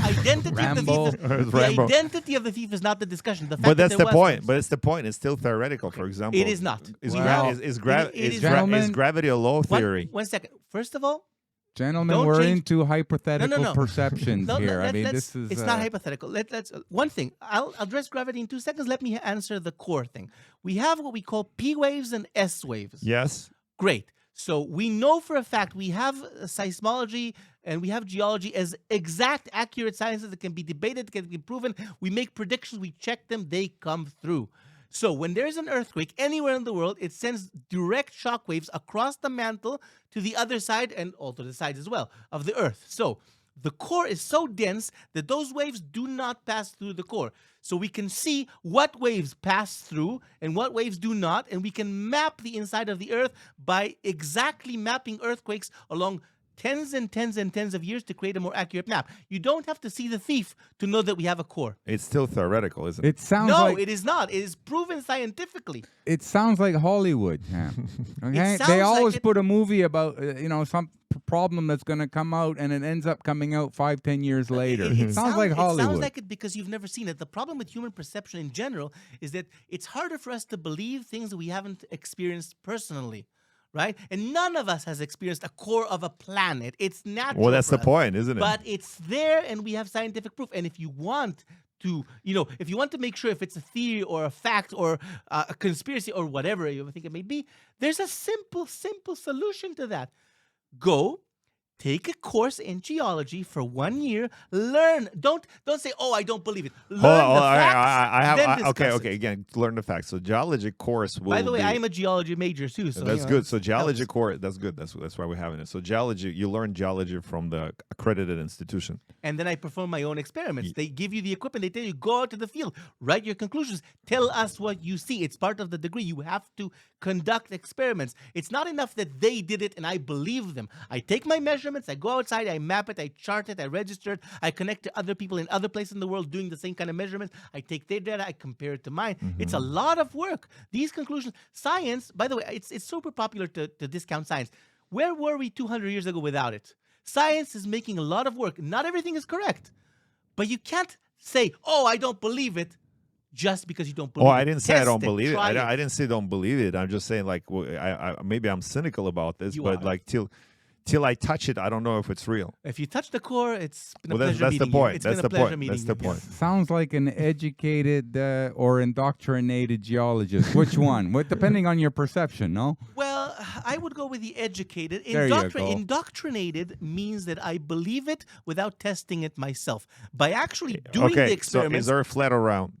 Speaker 2: identity of the thief. The identity of the thief is not the discussion. The fact
Speaker 1: but that's
Speaker 2: that
Speaker 1: the point. But it's the point. It's still theoretical. For example,
Speaker 2: it is not.
Speaker 1: Is gravity a law theory?
Speaker 2: One second. First of all,
Speaker 3: gentlemen, we're into hypothetical perceptions here.
Speaker 2: It's not hypothetical. Let's one thing. I'll address gravity in 2 seconds. Let me answer the core thing. We have what we call P waves and S waves.
Speaker 1: Yes.
Speaker 2: Great. So we know for a fact we have seismology and we have geology as exact, accurate sciences that can be debated, can be proven. We make predictions. We check them. They come through. So when there's an earthquake anywhere in the world, it sends direct shock waves across the mantle to the other side and also the sides as well of the Earth. So the core is so dense that those waves do not pass through the core. So we can see what waves pass through and what waves do not, and we can map the inside of the Earth by exactly mapping earthquakes along tens and tens and tens of years to create a more accurate map. You don't have to see the thief to know that we have a core.
Speaker 1: It's still theoretical, isn't it?
Speaker 3: It sounds
Speaker 2: no, it is not. It is proven scientifically.
Speaker 3: It sounds like Hollywood. Yeah. Okay? They always put a movie about some problem that's going to come out, and it ends up coming out 5-10 years later. It sounds like Hollywood.
Speaker 2: It sounds like it because you've never seen it. The problem with human perception in general is that it's harder for us to believe things that we haven't experienced personally. Right? And none of us has experienced a core of a planet. It's natural.
Speaker 1: Well, that's the point, isn't it?
Speaker 2: But it's there, and we have scientific proof. And if you want to, if you want to make sure if it's a theory or a fact or a conspiracy or whatever you think it may be, there's a simple solution to that. Go Take a course in geology for 1 year. Learn. Don't say, "Oh, I don't believe it." Learn
Speaker 1: Hold on,
Speaker 2: the
Speaker 1: hold on.
Speaker 2: facts. Then
Speaker 1: Okay,
Speaker 2: discuss
Speaker 1: okay.
Speaker 2: it.
Speaker 1: Again, learn the facts. So geology course will
Speaker 2: By the way,
Speaker 1: be.
Speaker 2: I am a geology major too. So
Speaker 1: That's good. So geology
Speaker 2: helps.
Speaker 1: course, that's good. That's why we're having it. So geology, you learn geology from the accredited institution.
Speaker 2: And then I perform my own experiments. They give you the equipment. They tell you, go out to the field, write your conclusions, tell us what you see. It's part of the degree. You have to conduct experiments. It's not enough that they did it and I believe them. I take my measurements, I go outside, I map it, I chart it, I register it, I connect to other people in other places in the world doing the same kind of measurements. I take their data, I compare it to mine. It's a lot of work. These conclusions, science, by the way, it's super popular to discount science. Where were we 200 years ago without it? Science is making a lot of work. Not everything is correct. But you can't say, "Oh, I don't believe it," just because you don't believe it.
Speaker 1: Oh, I didn't say I
Speaker 2: Test
Speaker 1: don't believe it.
Speaker 2: try
Speaker 1: I didn't say don't believe it. I'm just saying, like, maybe I'm cynical about this,
Speaker 2: You
Speaker 1: but
Speaker 2: are.
Speaker 1: like till I touch it, I don't know if it's real.
Speaker 2: If you touch the core, it's been a
Speaker 1: Well,
Speaker 2: pleasure
Speaker 1: that's the
Speaker 2: meeting
Speaker 1: point.
Speaker 2: you. It's
Speaker 1: That's
Speaker 2: been
Speaker 1: the
Speaker 2: a pleasure
Speaker 1: point.
Speaker 2: meeting
Speaker 1: That's the
Speaker 2: you.
Speaker 1: point.
Speaker 3: Sounds like an educated or indoctrinated geologist. Which one? What, depending on your perception, no?
Speaker 2: Well, I would go with the educated.
Speaker 3: There you go.
Speaker 2: Indoctrinated means that I believe it without testing it myself. By actually doing the
Speaker 1: Okay, so
Speaker 2: experiments,
Speaker 1: is there a flat or round?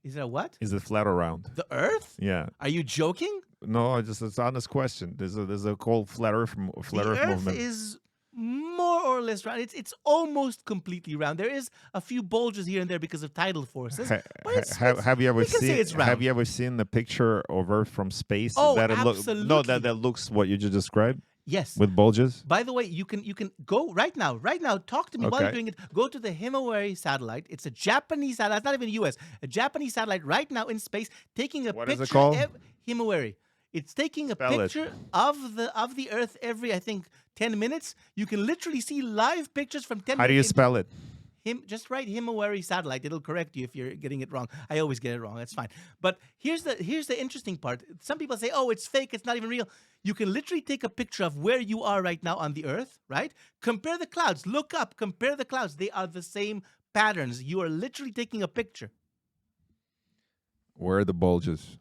Speaker 2: is there what?
Speaker 1: Is it flat or round?
Speaker 2: The Earth?
Speaker 1: Yeah.
Speaker 2: Are you joking?
Speaker 1: No, it's an honest question. There's a called flat Earth
Speaker 2: The
Speaker 1: movement.
Speaker 2: Earth is more or less round. It's almost completely round. There is a few bulges here and there because of tidal forces. But
Speaker 1: Have you ever
Speaker 2: we can say
Speaker 1: seen?
Speaker 2: it's round.
Speaker 1: Have you ever seen the picture of Earth from space?
Speaker 2: Oh,
Speaker 1: that no,
Speaker 2: absolutely.
Speaker 1: that looks what you just described
Speaker 2: Yes.
Speaker 1: with bulges.
Speaker 2: By the way, you can go right now. Talk to me while you're
Speaker 1: Okay.
Speaker 2: doing it. Go to the Himawari satellite. It's a Japanese satellite. It's not even U.S. A Japanese satellite right now in space, taking a
Speaker 1: What
Speaker 2: picture.
Speaker 1: is it called?
Speaker 2: Himawari. It's taking a
Speaker 1: Spell it.
Speaker 2: picture of the Earth every, I think, 10 minutes. You can literally see live pictures from 10 minutes.
Speaker 1: How do you spell it?
Speaker 2: Just write Himawari satellite. It'll correct you if you're getting it wrong. I always get it wrong. That's fine. But here's the interesting part. Some people say, "Oh, it's fake. It's not even real." You can literally take a picture of where you are right now on the Earth, right? Compare the clouds. Look up. Compare the clouds. They are the same patterns. You are literally taking a picture.
Speaker 1: Where are the bulges?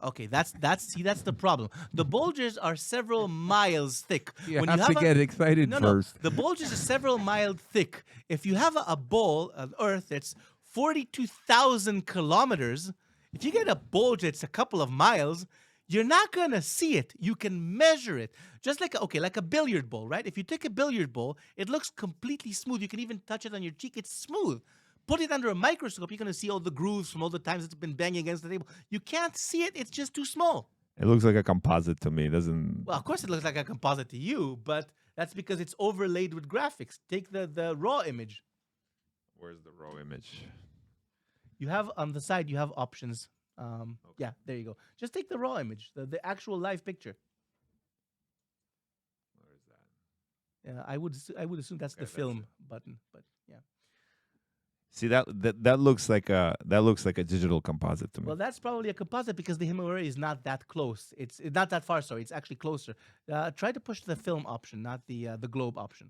Speaker 2: Okay, that's the problem. The bulges are several miles thick.
Speaker 3: You have to get excited
Speaker 2: No,
Speaker 3: first.
Speaker 2: the bulges are several miles thick. If you have a ball of Earth that's 42,000 kilometers, if you get a bulge that's a couple of miles, you're not gonna see it. You can measure it, just like a billiard ball, right? If you take a billiard ball, it looks completely smooth. You can even touch it on your cheek. It's smooth. Put it under a microscope, you're going to see all the grooves from all the times it's been banging against the table. You can't see it. It's just too small.
Speaker 1: It looks like a composite to me. It doesn't.
Speaker 2: Well, of course it looks like a composite to you, but that's because it's overlaid with graphics. Take the raw image.
Speaker 1: Where's the raw image?
Speaker 2: You have on the side, you have options. Yeah, there you go. Just take the raw image, the actual live picture.
Speaker 1: Where is that?
Speaker 2: Yeah, I would assume that's the
Speaker 1: that's
Speaker 2: film button, but yeah.
Speaker 1: See that looks like a digital composite to me.
Speaker 2: Well, that's probably a composite because the Himawari is not that close. It's not that far. Sorry, it's actually closer. Try to push the film option, not the globe option.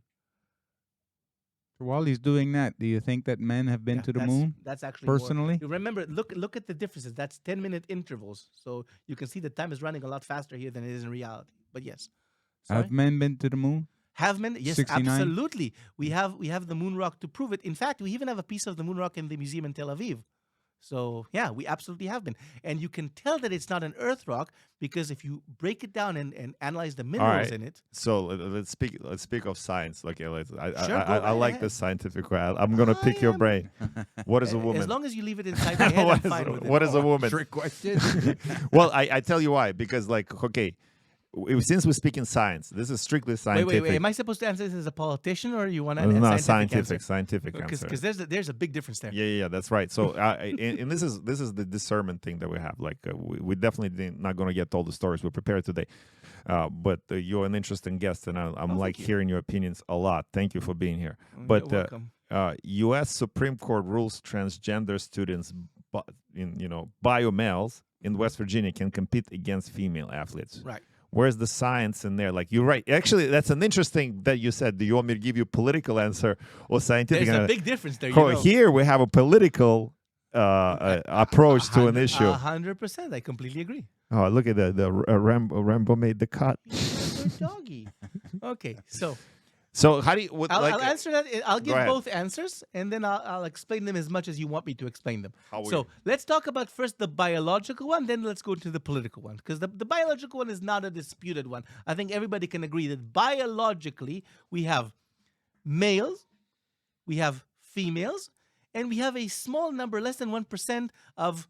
Speaker 3: While he's doing that, do you think that men have been
Speaker 2: Yeah,
Speaker 3: to the
Speaker 2: that's-
Speaker 3: moon?
Speaker 2: That's actually more.
Speaker 3: personally?
Speaker 2: You remember, look at the differences. That's 10-minute intervals, so you can see the time is running a lot faster here than it is in reality. But yes, sorry.
Speaker 3: Have men been to the moon?
Speaker 2: Have men? Yes,
Speaker 3: 69?
Speaker 2: absolutely. We have the moon rock to prove it. In fact, we even have a piece of the moon rock in the museum in Tel Aviv. So yeah, we absolutely have been, and you can tell that it's not an earth rock because if you break it down and analyze the minerals
Speaker 1: right.
Speaker 2: in it.
Speaker 1: So let's speak of science. Like
Speaker 2: Sure, go
Speaker 1: I
Speaker 2: right
Speaker 1: like
Speaker 2: ahead.
Speaker 1: the scientific. I'm gonna pick your brain. What is a woman?
Speaker 2: As long as you leave it inside my head,
Speaker 1: What
Speaker 2: I'm
Speaker 1: is-
Speaker 2: fine with it.
Speaker 1: what is a woman?
Speaker 3: Trick question.
Speaker 1: Well, I tell you why. Because since we speak in science, this is strictly scientific.
Speaker 2: Wait. Am I supposed to answer this as a politician or you want to
Speaker 1: No,
Speaker 2: answer
Speaker 1: scientific answer.
Speaker 2: Because there's a big difference there.
Speaker 1: Yeah, that's right. So, and this is the discernment thing that we have. Like, we definitely not going to get all the stories we prepared today, but you're an interesting guest, and I'm like
Speaker 2: thank you.
Speaker 1: hearing your opinions a lot. Thank you for being here.
Speaker 2: You're
Speaker 1: But
Speaker 2: welcome.
Speaker 1: U.S. Supreme Court rules transgender students, bio males in West Virginia can compete against female athletes.
Speaker 2: Right.
Speaker 1: Where's the science in there? Like, you're right. Actually, that's an interesting that you said. Do you want me to give you a political answer or scientific?
Speaker 2: There's a big difference there.
Speaker 1: Here we have a political approach to an issue.
Speaker 2: 100%. I completely agree.
Speaker 1: Oh, look at the Rambo made the cut.
Speaker 2: Good doggy. Okay, so
Speaker 1: So how do you
Speaker 2: I'll
Speaker 1: like?
Speaker 2: answer that. I'll give
Speaker 1: ahead.
Speaker 2: both answers, and then I'll explain them as much as you want me to explain them.
Speaker 1: How
Speaker 2: So
Speaker 1: weird.
Speaker 2: let's talk about first the biological one, then let's go to the political one, because the biological one is not a disputed one. I think everybody can agree that biologically we have males, we have females, and we have a small number, less than 1%, of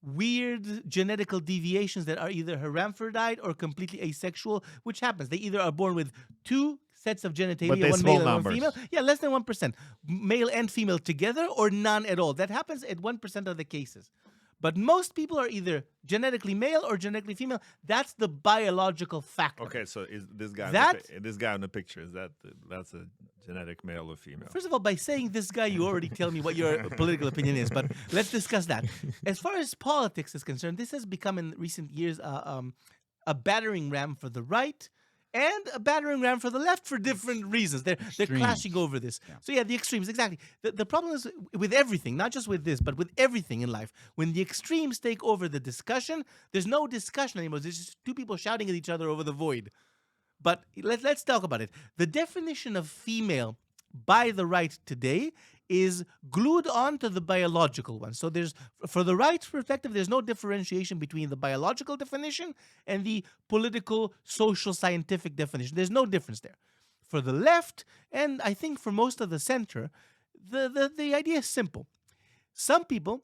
Speaker 2: weird genetical deviations that are either hermaphrodite or completely asexual, which happens. They either are born with two sets of genitalia,
Speaker 1: they're
Speaker 2: one
Speaker 1: small
Speaker 2: male and one
Speaker 1: numbers.
Speaker 2: female. Yeah, less than 1%. Male and female together, or none at all. That happens at 1% of the cases. But most people are either genetically male or genetically female. That's the biological factor.
Speaker 1: Okay, so is this guy this guy in the picture, that's a genetic male or female?
Speaker 2: First of all, by saying this guy, you already tell me what your political opinion is, but let's discuss that. As far as politics is concerned, this has become in recent years a battering ram for the right and a battering ram for the left for different reasons. They're clashing over this.
Speaker 3: Yeah.
Speaker 2: So yeah, the extremes, exactly. The problem is with everything, not just with this, but with everything in life. When the extremes take over the discussion, there's no discussion anymore. There's just two people shouting at each other over the void. But let's talk about it. The definition of female by the right today is glued onto the biological one. So there's, for the right perspective, there's no differentiation between the biological definition and the political, social, scientific definition. There's no difference there. For the left, and I think for most of the center, the idea is simple. Some people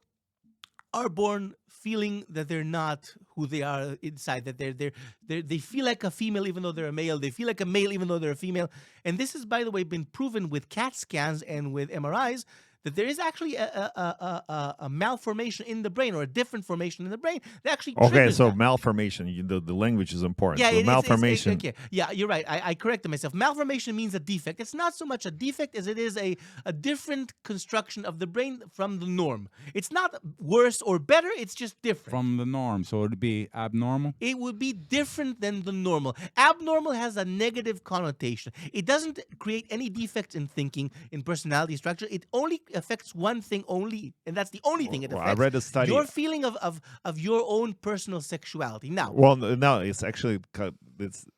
Speaker 2: are born feeling that they're not who they are inside, that they feel like a female even though they're a male, they feel like a male even though they're a female. And this has, by the way, been proven with CAT scans and with MRIs, that there is actually a malformation in the brain, or a different formation in the brain that actually
Speaker 1: Okay,
Speaker 2: triggers
Speaker 1: so
Speaker 2: that.
Speaker 1: malformation, the language is important.
Speaker 2: Yeah,
Speaker 1: So malformation.
Speaker 2: okay. Yeah, you're right. I corrected myself. Malformation means a defect. It's not so much a defect as it is a different construction of the brain from the norm. It's not worse or better. It's just different.
Speaker 3: From the norm, so it'd be abnormal.
Speaker 2: It would be different than the normal. Abnormal has a negative connotation. It doesn't create any defects in thinking, in personality structure. It only affects one thing only, and that's the only thing it
Speaker 1: Well,
Speaker 2: affects.
Speaker 1: I read a study.
Speaker 2: Your feeling of your own personal sexuality. Now,
Speaker 1: Well, no, it's actually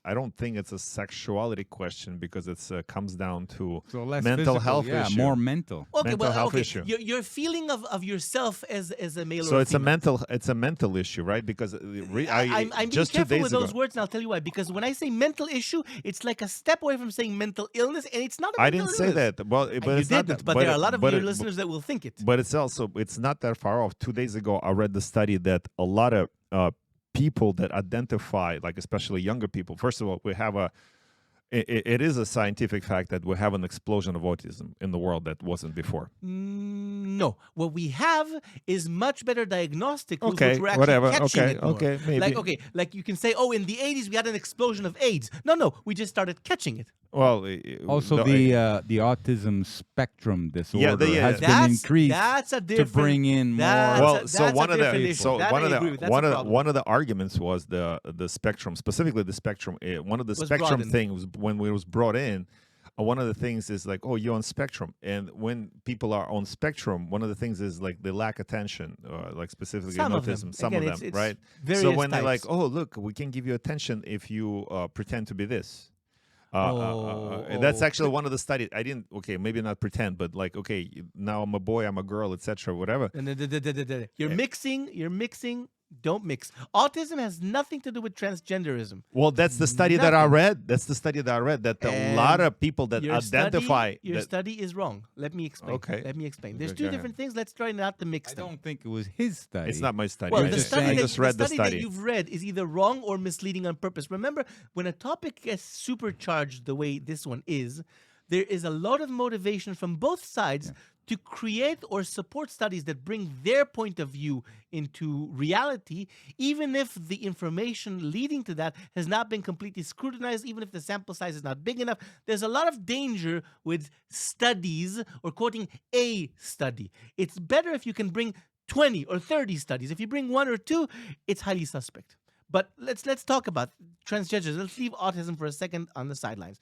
Speaker 1: I don't think it's a sexuality question, because it comes down to
Speaker 3: So less
Speaker 1: mental
Speaker 3: physical,
Speaker 1: health
Speaker 3: yeah,
Speaker 1: issue.
Speaker 3: more mental.
Speaker 2: okay,
Speaker 1: mental health issue.
Speaker 2: Your feeling of yourself as a male
Speaker 1: So
Speaker 2: or
Speaker 1: it's a mental issue, right? Because
Speaker 2: I'm being
Speaker 1: just 2
Speaker 2: careful
Speaker 1: days
Speaker 2: with
Speaker 1: ago,
Speaker 2: those words, and I'll tell you why. Because when I say mental issue, it's like a step away from saying mental illness, and it's not a
Speaker 1: I
Speaker 2: mental
Speaker 1: didn't say
Speaker 2: illness.
Speaker 1: that. Well, but
Speaker 2: You
Speaker 1: it's not
Speaker 2: didn't,
Speaker 1: that,
Speaker 2: but there are a lot of your
Speaker 1: it-
Speaker 2: listeners that will think it.
Speaker 1: But it's not that far off. 2 days ago, I read the study that a lot of people that identify, like especially younger people. First of all, we have it is a scientific fact that we have an explosion of autism in the world that wasn't before.
Speaker 2: No, what we have is much better diagnostic tools,
Speaker 1: Okay,
Speaker 2: which we're actually
Speaker 1: whatever.
Speaker 2: catching
Speaker 1: Okay,
Speaker 2: it more.
Speaker 1: okay, maybe.
Speaker 2: Like you can say, oh, in the 80s we had an explosion of AIDS. No, we just started catching it.
Speaker 1: Well,
Speaker 3: Also,
Speaker 1: no,
Speaker 3: the autism spectrum disorder has been increased
Speaker 2: That's a
Speaker 3: to
Speaker 2: different.
Speaker 3: bring in more.
Speaker 2: that's
Speaker 1: well,
Speaker 2: a-
Speaker 1: so
Speaker 2: that's a
Speaker 1: one of
Speaker 2: different
Speaker 1: the
Speaker 2: issue.
Speaker 1: so
Speaker 2: That
Speaker 1: one
Speaker 2: I
Speaker 1: of the
Speaker 2: agree with. That's
Speaker 1: one
Speaker 2: a
Speaker 1: of
Speaker 2: problem.
Speaker 1: one of the arguments was the spectrum, specifically the spectrum. One of the
Speaker 2: Was
Speaker 1: spectrum
Speaker 2: broadened.
Speaker 1: things when it was brought in. One of the things is like, oh, you're on spectrum, and when people are on spectrum, one of the things is like they lack attention, like specifically
Speaker 2: Some
Speaker 1: in
Speaker 2: of them.
Speaker 1: autism. Some
Speaker 2: Again,
Speaker 1: of them,
Speaker 2: it's
Speaker 1: right? So
Speaker 2: various
Speaker 1: when they're like,
Speaker 2: types.
Speaker 1: oh, look, we can give you attention if you pretend to be this.
Speaker 2: Oh,
Speaker 1: That's
Speaker 2: oh.
Speaker 1: actually one of the studies. I didn't. Okay, maybe not pretend, but like, okay, now I'm a boy, I'm a girl, etc., whatever.
Speaker 2: You're mixing. Don't mix. Autism has nothing to do with transgenderism.
Speaker 1: Well, that's the study that I
Speaker 2: Nothing.
Speaker 1: read. That's the study that I read. That a lot of people that
Speaker 2: Your
Speaker 1: identify.
Speaker 2: Your study is wrong. Let me explain.
Speaker 1: Okay.
Speaker 2: Let me explain. There's
Speaker 1: Okay,
Speaker 2: two
Speaker 1: go ahead.
Speaker 2: different things. Let's try not to mix
Speaker 3: I
Speaker 2: them.
Speaker 3: don't think it was his study.
Speaker 1: It's not my study.
Speaker 2: Well,
Speaker 1: I
Speaker 3: the
Speaker 1: just,
Speaker 3: study
Speaker 1: I
Speaker 3: that-
Speaker 1: just read the
Speaker 2: that
Speaker 1: study.
Speaker 2: you've read is either wrong or misleading on purpose. Remember, when a topic gets supercharged the way this one is, there is a lot of motivation from both sides to create or support studies that bring their point of view into reality, even if the information leading to that has not been completely scrutinized, even if the sample size is not big enough. There's a lot of danger with studies or quoting a study. It's better if you can bring 20 or 30 studies. If you bring one or two, it's highly suspect. But let's talk about transgenders. Let's leave autism for a second on the sidelines.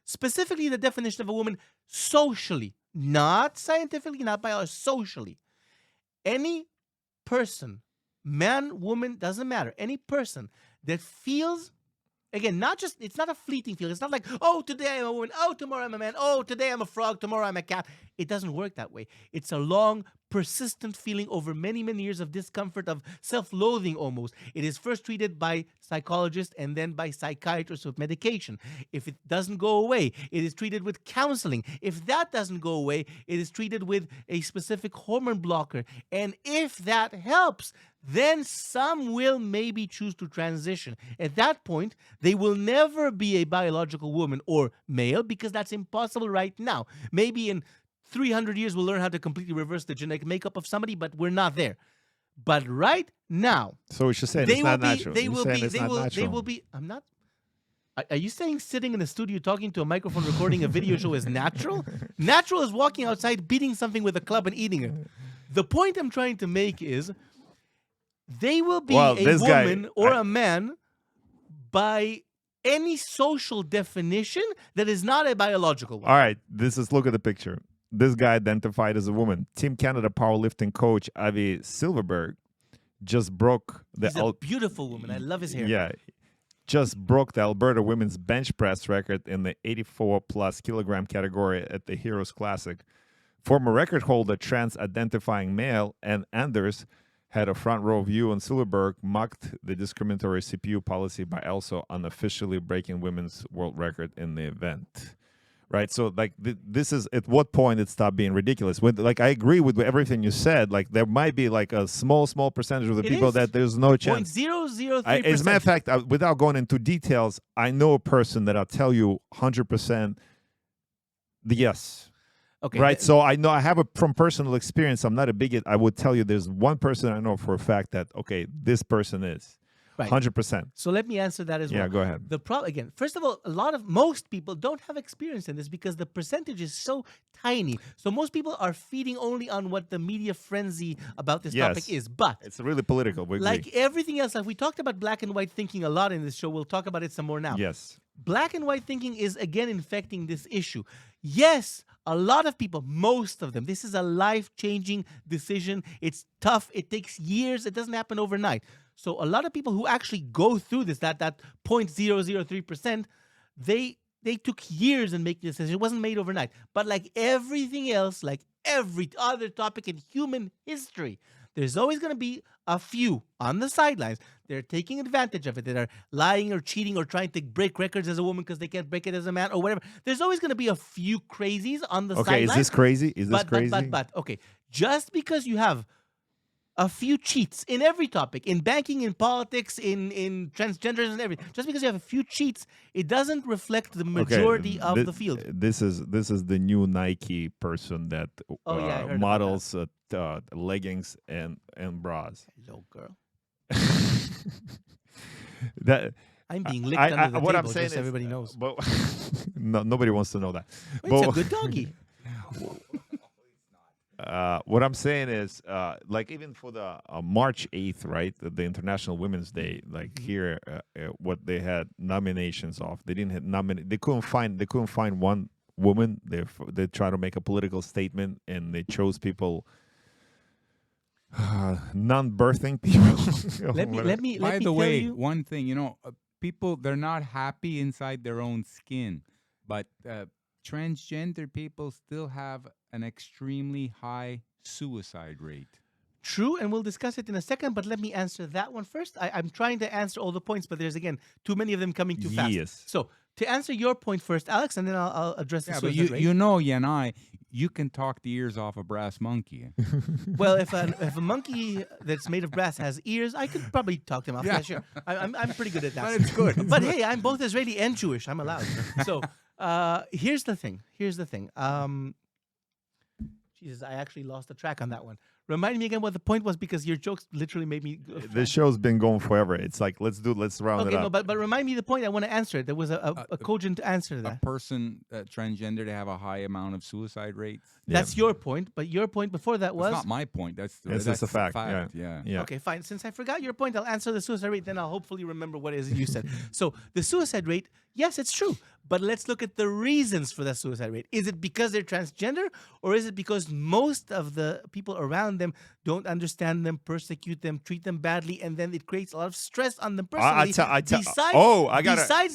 Speaker 2: Specifically, the definition of a woman socially, not scientifically, not biologically, socially. Any person, man, woman, doesn't matter, any person that feels Again, it's not a fleeting feeling. It's not like, oh, today I'm a woman, oh, tomorrow I'm a man, oh, today I'm a frog, tomorrow I'm a cat. It doesn't work that way. It's a long, persistent feeling over many, many years of discomfort, of self-loathing almost. It is first treated by psychologists and then by psychiatrists with medication. If it doesn't go away, it is treated with counseling. If that doesn't go away, it is treated with a specific hormone blocker. And if that helps, then some will maybe choose to transition. At that point, they will never be a biological woman or male because that's impossible right now. Maybe in 300 years, we'll learn how to completely reverse the genetic makeup of somebody, but we're not there. But right now,
Speaker 1: So we should say it's not natural.
Speaker 2: They
Speaker 1: You're
Speaker 2: will
Speaker 1: saying
Speaker 2: be.
Speaker 1: it's
Speaker 2: They
Speaker 1: not
Speaker 2: will. They
Speaker 1: natural.
Speaker 2: will be. I'm not. Are you saying sitting in a studio talking to a microphone recording a video show is natural? Natural is walking outside, beating something with a club and eating it. The point I'm trying to make is they will be
Speaker 1: Well,
Speaker 2: a
Speaker 1: this guy-
Speaker 2: woman or a man by any social definition that is not a biological one.
Speaker 1: All right, look at the picture. This guy identified as a woman. Team Canada powerlifting coach Avi Silverberg just broke the
Speaker 2: He's a beautiful woman. I love his hair.
Speaker 1: yeah, just broke the Alberta women's bench press record in the 84 plus kilogram category at the Heroes Classic. Former record holder, trans-identifying male, and Anders had a front row view, and Silverberg mocked the discriminatory CPU policy by also unofficially breaking women's world record in the event. Right, so like this is at what point it stopped being ridiculous. Like I agree with everything you said. Like there might be like a small percentage of the
Speaker 2: It
Speaker 1: people
Speaker 2: is.
Speaker 1: that there's no chance.
Speaker 2: 0.003%.
Speaker 1: As a matter of fact, without going into details, I know a person that I'll tell you 100% the yes.
Speaker 2: Okay.
Speaker 1: Right, so I know I have from personal experience. I'm not a bigot. I would tell you there's one person I know for a fact that okay, this person is
Speaker 2: Right.
Speaker 1: 100%.
Speaker 2: So let me answer that as well.
Speaker 1: Yeah, go ahead.
Speaker 2: The problem again, first of all, most people don't have experience in this because the percentage is so tiny. So most people are feeding only on what the media frenzy about this topic
Speaker 1: Yes.
Speaker 2: is. But
Speaker 1: It's really political. We agree.
Speaker 2: like everything else, like we talked about black and white thinking a lot in this show. We'll talk about it some more now.
Speaker 1: Yes.
Speaker 2: Black and white thinking is again infecting this issue. Yes, a lot of people, most of them, this is a life-changing decision. It's tough. It takes years. It doesn't happen overnight. So a lot of people who actually go through this, that 0.003%, they took years in making this decision. It wasn't made overnight. But like everything else, like every other topic in human history, there's always going to be a few on the sidelines. They're taking advantage of it. That are lying or cheating or trying to break records as a woman because they can't break it as a man or whatever. There's always going to be a few crazies on the sidelines.
Speaker 1: Okay, is this crazy? Is this crazy?
Speaker 2: But, okay. Just because you have a few cheats in every topic, in banking, in politics, in transgenders and everything, just because you have a few cheats, it doesn't reflect the majority of the field.
Speaker 1: This is the new Nike person that
Speaker 2: Oh, yeah, I heard about
Speaker 1: models leggings and bras.
Speaker 2: Hello, girl.
Speaker 1: That
Speaker 2: I'm being licked under the
Speaker 1: what
Speaker 2: table,
Speaker 1: I'm saying
Speaker 2: just
Speaker 1: is,
Speaker 2: everybody knows.
Speaker 1: But no, nobody wants to know that.
Speaker 2: It's a good doggy.
Speaker 1: What I'm saying is, like even for the March 8th, right, the International Women's Day, like here, what they had nominations of, they didn't have they couldn't find one woman. They try to make a political statement, and they chose people, non-birthing people.
Speaker 2: Let me
Speaker 3: By the
Speaker 2: tell
Speaker 3: way,
Speaker 2: you.
Speaker 3: one thing, people, they're not happy inside their own skin, but transgender people still have an extremely high suicide rate.
Speaker 2: True, and we'll discuss it in a second, but let me answer that one first. I'm trying to answer all the points, but there's, again, too many of them coming too fast.
Speaker 1: Yes.
Speaker 2: So, to answer your point first, Alex, and then I'll address the
Speaker 3: Yeah, but
Speaker 2: suicide rate.
Speaker 3: Ianai, you can talk the ears off a brass monkey.
Speaker 2: Well, if a monkey that's made of brass has ears, I could probably talk them off. Yeah,
Speaker 3: Yeah.
Speaker 2: sure. I'm pretty good at that.
Speaker 3: But it's good.
Speaker 2: But hey, I'm both Israeli and Jewish. I'm allowed. So here's the thing. Jesus, I actually lost the track on that one. Remind me again what the point was, because your jokes literally made me.
Speaker 1: This show's been going forever. It's like let's round it
Speaker 2: Okay,
Speaker 1: up.
Speaker 2: no, but remind me the point. I want to answer it. There was a cogent answer to
Speaker 3: A
Speaker 2: that.
Speaker 3: person transgender to have a high amount of suicide rates.
Speaker 2: That's your point. But your point before that was.
Speaker 3: That's not my point. That's
Speaker 1: a fact. Yeah.
Speaker 2: Okay, fine. Since I forgot your point, I'll answer the suicide rate. Then I'll hopefully remember what it is you said. So the suicide rate Yes, it's true. But let's look at the reasons for the suicide rate. Is it because they're transgender, or is it because most of the people around them don't understand them, persecute them, treat them badly, and then it creates a lot of stress on them personally? Besides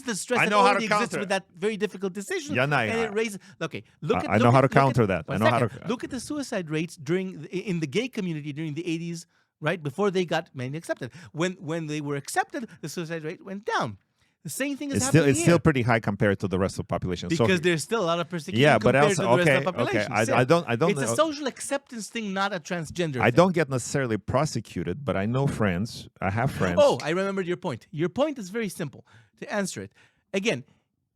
Speaker 2: the stress that already exists with that very difficult decision, and it raises. Okay,
Speaker 1: I know how to counter that. I know how to
Speaker 2: look at the suicide rates in the gay community during the 80s, right before they got mainly accepted. When they were accepted, the suicide rate went down. The same thing is happening
Speaker 1: It's still pretty high compared to the rest of the population.
Speaker 2: Because there's still a lot of persecution compared to the rest of the population.
Speaker 1: I don't.
Speaker 2: It's a social acceptance thing, not a transgender thing.
Speaker 1: I don't get necessarily prosecuted, but I know friends. I have friends.
Speaker 2: Oh, I remembered your point. Your point is very simple. To answer it, again,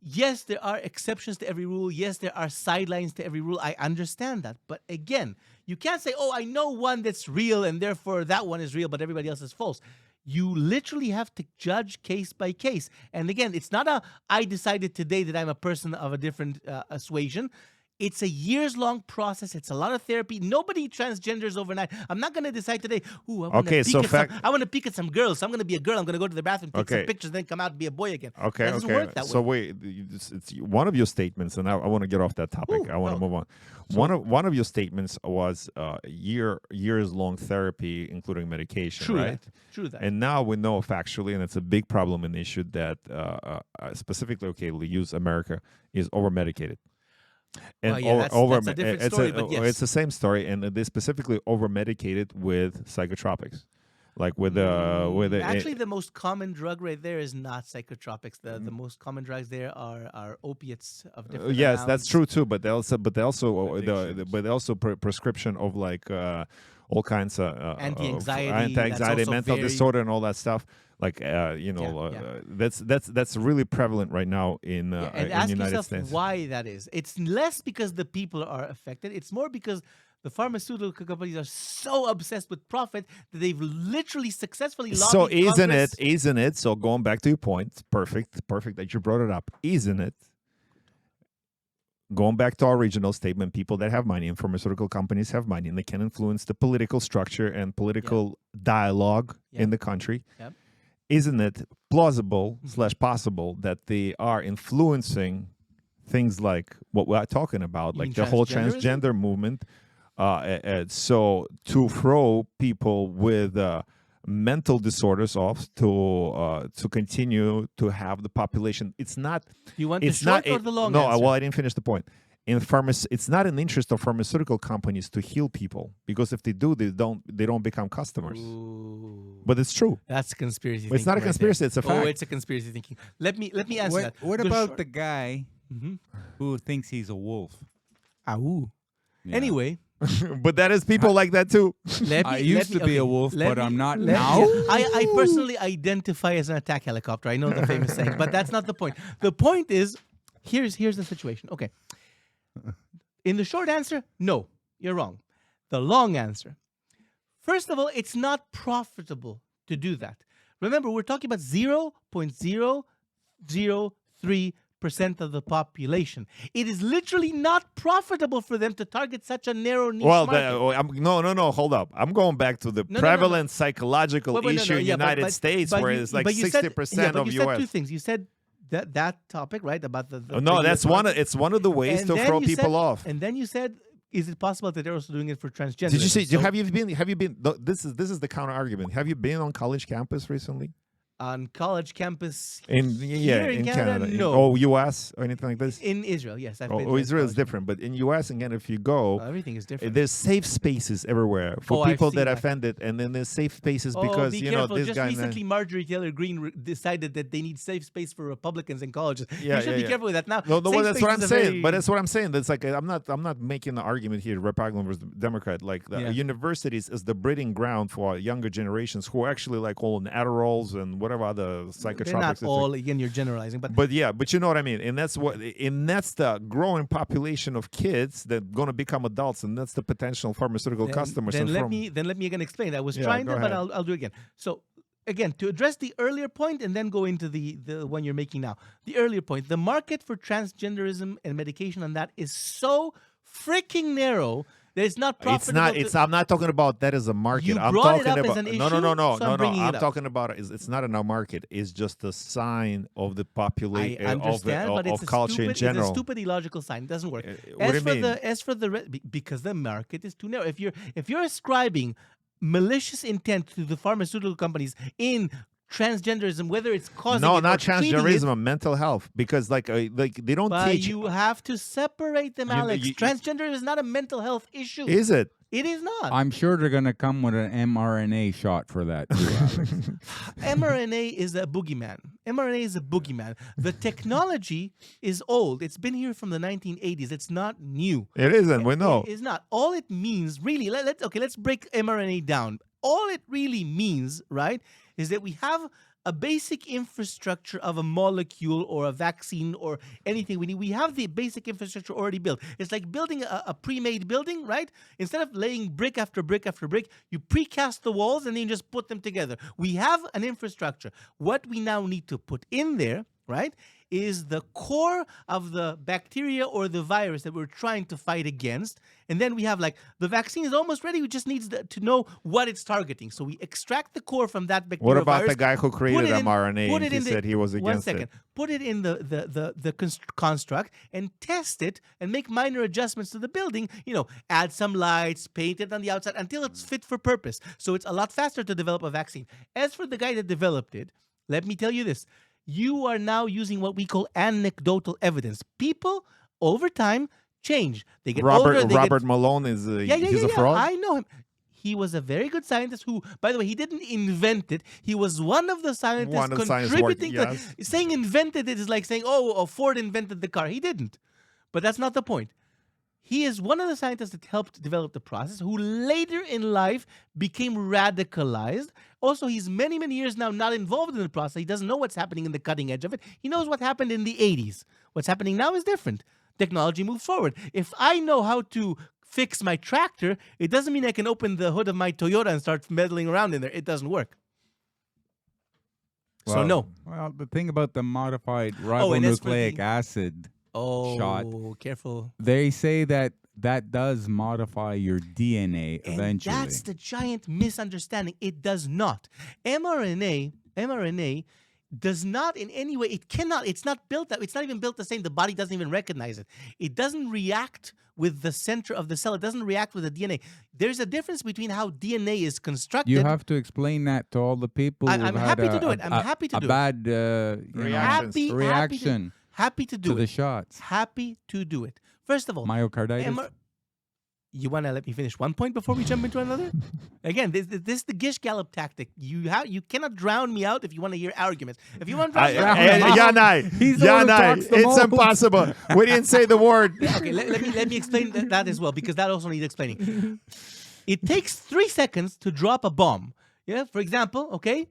Speaker 2: yes, there are exceptions to every rule. Yes, there are sidelines to every rule. I understand that. But again, you can't say, oh, I know one that's real and therefore that one is real, but everybody else is false. You literally have to judge case by case. And again, it's not I decided today that I'm a person of a different suasion. It's a years-long process. It's a lot of therapy. Nobody transgenders overnight. I'm not going to decide today, I want to peek at some girls. So I'm going to be a girl. I'm going to go to the bathroom, take some pictures, then come out and be a boy again.
Speaker 1: Okay,
Speaker 2: that doesn't work that way.
Speaker 1: So wait, it's one of your statements, and I want to get off that topic. I want to move on. So, one of your statements was years-long therapy, including medication, right?
Speaker 2: True that.
Speaker 1: And now we know factually, and it's a big problem and issue that specifically, we'll use America, is over-medicated. And
Speaker 2: that's a different story, but yes.
Speaker 1: It's the same story, and they specifically over-medicated with psychotropics. Like
Speaker 2: actually, the most common drug right there is not psychotropics. The most common drugs there are opiates of different
Speaker 1: yes,
Speaker 2: amounts.
Speaker 1: that's true too. But they also prescription of like all kinds of
Speaker 2: anti-anxiety,
Speaker 1: mental disorder, and all that stuff. Like that's really prevalent right now in the United States.
Speaker 2: Why that is. It's less because the people are affected. It's more because the pharmaceutical companies are so obsessed with profit that they've literally successfully lobbied Congress.
Speaker 1: Isn't it? So going back to your point, it's perfect that you brought it up. Isn't it? Going back to our original statement, people that have money and pharmaceutical companies have money and they can influence the political structure and political dialogue in the country.
Speaker 2: Yep.
Speaker 1: Isn't it plausible / possible that they are influencing things like what we're talking about, like the whole transgender movement? So to throw people with mental disorders off to continue to have the population. It's not.
Speaker 2: You want the short or the long answer?
Speaker 1: No, well, I didn't finish the point. It's not in the interest of pharmaceutical companies to heal people, because if they do, they don't become customers.
Speaker 2: Ooh.
Speaker 1: But it's true.
Speaker 2: That's conspiracy thinking.
Speaker 1: It's not a conspiracy, it's a fact.
Speaker 2: Oh, it's a conspiracy thinking. Let me answer that.
Speaker 3: What about the guy who thinks he's a wolf?
Speaker 2: Ahoo. Yeah. Anyway.
Speaker 1: But that is people like that too.
Speaker 3: I used to be a wolf, but I'm not now.
Speaker 2: I personally identify as an attack helicopter. I know the famous saying, but that's not the point. The point is, here's the situation. Okay. In the short answer, no, you're wrong. The long answer. First of all, it's not profitable to do that. Remember, we're talking about 0.003% of the population. It is literally not profitable for them to target such a narrow niche market.
Speaker 1: No, hold up. I'm going back to the prevalent psychological issue in the United States, where it's like 60% of
Speaker 2: you
Speaker 1: US.
Speaker 2: said two things. You said that topic, right, about the
Speaker 1: that's it's one of the ways to throw people off.
Speaker 2: And then you said, is it possible that they're also doing it for transgender?
Speaker 1: Did you see? Have you been? This is the counter argument. Have you been on college campus recently?
Speaker 2: On college campus
Speaker 1: in Canada.
Speaker 2: No.
Speaker 1: Oh, U.S. or anything like this?
Speaker 2: In Israel, yes.
Speaker 1: Israel is different, but in U.S. again, if you go,
Speaker 2: everything is different.
Speaker 1: There's safe spaces everywhere for people that are offended, and then there's safe spaces because
Speaker 2: be
Speaker 1: careful.
Speaker 2: This guy. Just recently, Marjorie Taylor Greene decided that they need safe space for Republicans in colleges. You should be careful with that now.
Speaker 1: No, that's what I'm saying. But that's what I'm saying. That's like I'm not making the argument here, Republican versus Democrat. Like the universities is the breeding ground for younger generations who are actually like all in Adderalls and whatever other psychotropics.
Speaker 2: They're not all, again, you're generalizing, but
Speaker 1: you know what I mean. And that's the growing population of kids that are going to become adults, and that's the potential pharmaceutical customers.
Speaker 2: Then let me again explain. I was trying to, but I'll do it again. So again, to address the earlier point and then go into the one you're making now. The earlier point, the market for transgenderism and medication on that is so freaking narrow It's not
Speaker 1: It's
Speaker 2: profitable.
Speaker 1: not. It's. I'm not talking about that as a market.
Speaker 2: You
Speaker 1: I'm
Speaker 2: brought it
Speaker 1: talking
Speaker 2: up as
Speaker 1: about
Speaker 2: an
Speaker 1: no,
Speaker 2: issue, so I'm bringing it
Speaker 1: I'm
Speaker 2: up.
Speaker 1: talking about it's not a market. It's just a sign of the
Speaker 2: I
Speaker 1: population
Speaker 2: understand, but
Speaker 1: of
Speaker 2: it's a
Speaker 1: culture
Speaker 2: stupid,
Speaker 1: in general.
Speaker 2: It's a stupid illogical sign. It doesn't work.
Speaker 1: What do you mean?
Speaker 2: Because the market is too narrow. If you're ascribing malicious intent to the pharmaceutical companies in transgenderism, whether it's causing
Speaker 1: No,
Speaker 2: it
Speaker 1: not
Speaker 2: or treating
Speaker 1: transgenderism,
Speaker 2: it,
Speaker 1: mental health. Because like they don't
Speaker 2: but
Speaker 1: teach.
Speaker 2: you have to separate them,
Speaker 1: You know,
Speaker 2: Alex.
Speaker 1: you-
Speaker 2: Transgender is not a mental health issue.
Speaker 1: Is it?
Speaker 2: It is not.
Speaker 3: I'm sure they're going to come with an mRNA shot for that too, Alex.
Speaker 2: mRNA is a boogeyman. mRNA is a boogeyman. The technology is old. It's been here from the 1980s. It's not new.
Speaker 1: It isn't. We know.
Speaker 2: It is not. All it means, really, let's break mRNA down. All it really means, right, is that we have a basic infrastructure of a molecule or a vaccine or anything we need. We have the basic infrastructure already built. It's like building a pre-made building, right? Instead of laying brick after brick after brick, you precast the walls and then you just put them together. We have an infrastructure. What we now need to put in there, right, is the core of the bacteria or the virus that we're trying to fight against. And then we have like the vaccine is almost ready. We just need to know what it's targeting. So we extract the core from that bacteria.
Speaker 1: What about
Speaker 2: virus,
Speaker 1: the guy who created mRNA?
Speaker 2: put
Speaker 1: And
Speaker 2: it
Speaker 1: he
Speaker 2: in the-
Speaker 1: said he was against
Speaker 2: 1 second.
Speaker 1: it.
Speaker 2: Put it in the construct and test it and make minor adjustments to the building. Add some lights, paint it on the outside until it's fit for purpose. So it's a lot faster to develop a vaccine. As for the guy that developed it, let me tell you this. You are now using what we call anecdotal evidence. People, over time, change. They get older.
Speaker 1: Robert Malone is he's a fraud.
Speaker 2: I know him. He was a very good scientist who, by the way, he didn't invent it. He was one of the scientists
Speaker 1: One of the scientists
Speaker 2: contributing
Speaker 1: working,
Speaker 2: to
Speaker 1: yes.
Speaker 2: Saying invented it is like saying, Ford invented the car. He didn't. But that's not the point. He is one of the scientists that helped develop the process, who later in life became radicalized. Also, he's many, many years now not involved in the process. He doesn't know what's happening in the cutting edge of it. He knows what happened in the 80s. What's happening now is different. Technology moves forward. If I know how to fix my tractor, it doesn't mean I can open the hood of my Toyota and start meddling around in there. It doesn't work. So
Speaker 1: Well,
Speaker 2: no.
Speaker 3: Well, the thing about the modified
Speaker 2: and as for
Speaker 3: ribonucleic
Speaker 2: the-
Speaker 3: acid,
Speaker 2: Oh,
Speaker 3: shot.
Speaker 2: careful.
Speaker 3: they say that does modify your DNA
Speaker 2: And
Speaker 3: eventually.
Speaker 2: that's the giant misunderstanding. It does not. mRNA does not in any way, it cannot, it's not built that, it's not even built the same. The body doesn't even recognize it. It doesn't react with the center of the cell. It doesn't react with the DNA. There's a difference between how DNA is constructed.
Speaker 3: You have to explain that to all the people.
Speaker 2: I'm
Speaker 3: who've
Speaker 2: happy
Speaker 3: had
Speaker 2: to do it. I'm happy to
Speaker 3: a
Speaker 2: do it.
Speaker 3: bad
Speaker 1: Reactions.
Speaker 3: reaction
Speaker 2: Happy to do
Speaker 3: to
Speaker 2: it.
Speaker 3: the shots.
Speaker 2: Happy to do it. First of all,
Speaker 3: Myocarditis.
Speaker 2: you want to let me finish one point before we jump into another? Again, this is the Gish Gallop tactic. You cannot drown me out if you want to hear arguments. If you want to drown me out,
Speaker 1: Ianai,
Speaker 3: He's the one who talks the
Speaker 1: it's
Speaker 3: most.
Speaker 1: impossible. We didn't say the word.
Speaker 2: okay, let me explain that as well, because that also needs explaining. It takes 3 seconds to drop a bomb. Yeah, for example, okay,